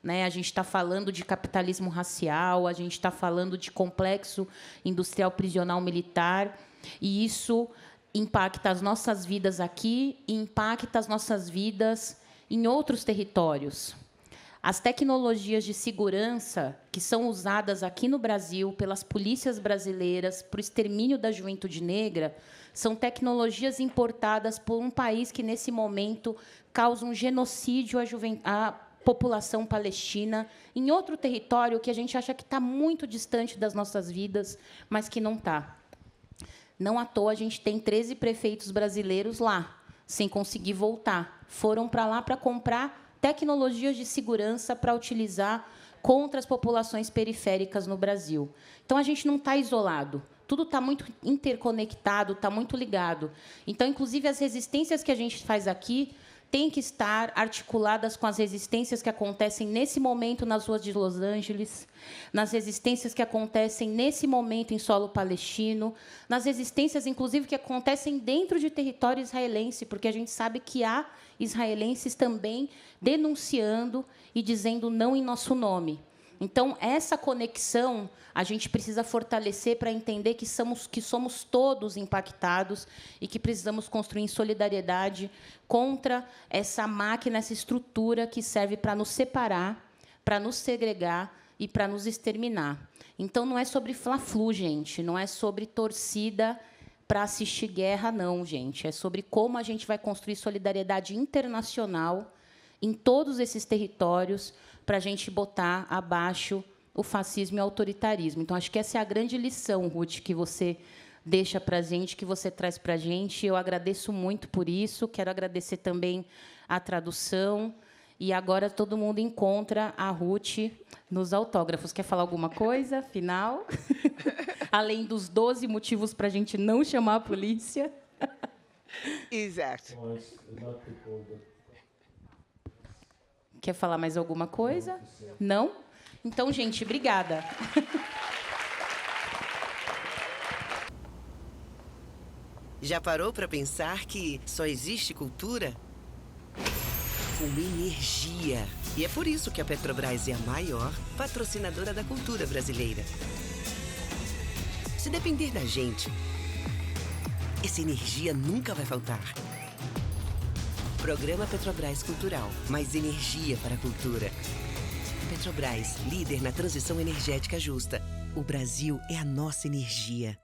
Né? A gente está falando de capitalismo racial, a gente está falando de complexo industrial prisional militar, e isso impacta as nossas vidas aqui e impacta as nossas vidas em outros territórios. As tecnologias de segurança que são usadas aqui no Brasil pelas polícias brasileiras para o extermínio da juventude negra são tecnologias importadas por um país que, nesse momento, causa um genocídio à população palestina em outro território que a gente acha que está muito distante das nossas vidas, mas que não está. Não à toa, a gente tem 13 prefeitos brasileiros lá, sem conseguir voltar. Foram para lá para comprar tecnologias de segurança para utilizar contra as populações periféricas no Brasil. Então, a gente não está isolado. Tudo está muito interconectado, está muito ligado. Então, inclusive, as resistências que a gente faz aqui têm que estar articuladas com as resistências que acontecem nesse momento nas ruas de Los Angeles, nas resistências que acontecem nesse momento em solo palestino, nas resistências, inclusive, que acontecem dentro de território israelense, porque a gente sabe que há israelenses também denunciando e dizendo não em nosso nome. Então, essa conexão a gente precisa fortalecer para entender que somos todos impactados e que precisamos construir em solidariedade contra essa máquina, essa estrutura que serve para nos separar, para nos segregar e para nos exterminar. Então, não é sobre fla-flu, gente, não é sobre torcida para assistir guerra, não, gente. É sobre como a gente vai construir solidariedade internacional em todos esses territórios para a gente botar abaixo o fascismo e o autoritarismo. Então, acho que essa é a grande lição, Ruth, que você deixa para a gente, que você traz para a gente. Eu agradeço muito por isso. Quero agradecer também a tradução. E agora todo mundo encontra a Ruth nos autógrafos. Quer falar alguma coisa, final? Além dos 12 motivos para a gente não chamar a polícia. Exato. Quer falar mais alguma coisa? Não? Então, gente, obrigada. Já parou para pensar que só existe cultura com energia? E é por isso que a Petrobras é a maior patrocinadora da cultura brasileira. Se depender da gente, essa energia nunca vai faltar. Programa Petrobras Cultural. Mais energia para a cultura. Petrobras, líder na transição energética justa. O Brasil é a nossa energia.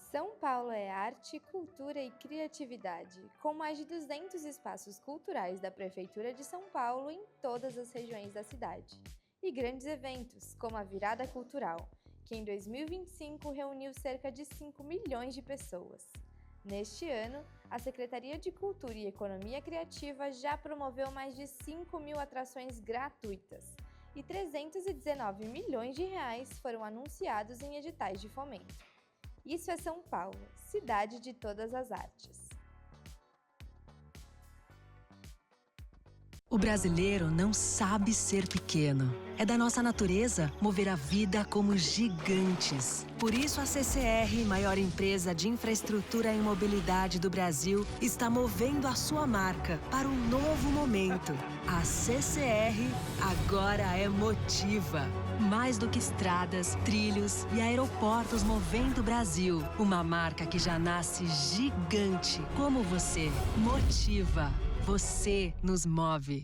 São Paulo é arte, cultura e criatividade, com mais de 200 espaços culturais da Prefeitura de São Paulo em todas as regiões da cidade. E grandes eventos, como a Virada Cultural, que em 2025 reuniu cerca de 5 milhões de pessoas. Neste ano, a Secretaria de Cultura e Economia Criativa já promoveu mais de 5 mil atrações gratuitas e 319 milhões de reais foram anunciados em editais de fomento. Isso é São Paulo, cidade de todas as artes. O brasileiro não sabe ser pequeno. É da nossa natureza mover a vida como gigantes. Por isso, a CCR, maior empresa de infraestrutura e mobilidade do Brasil, está movendo a sua marca para um novo momento. A CCR agora é Motiva. Mais do que estradas, trilhos e aeroportos movendo o Brasil. Uma marca que já nasce gigante, como você. Motiva. Você nos move.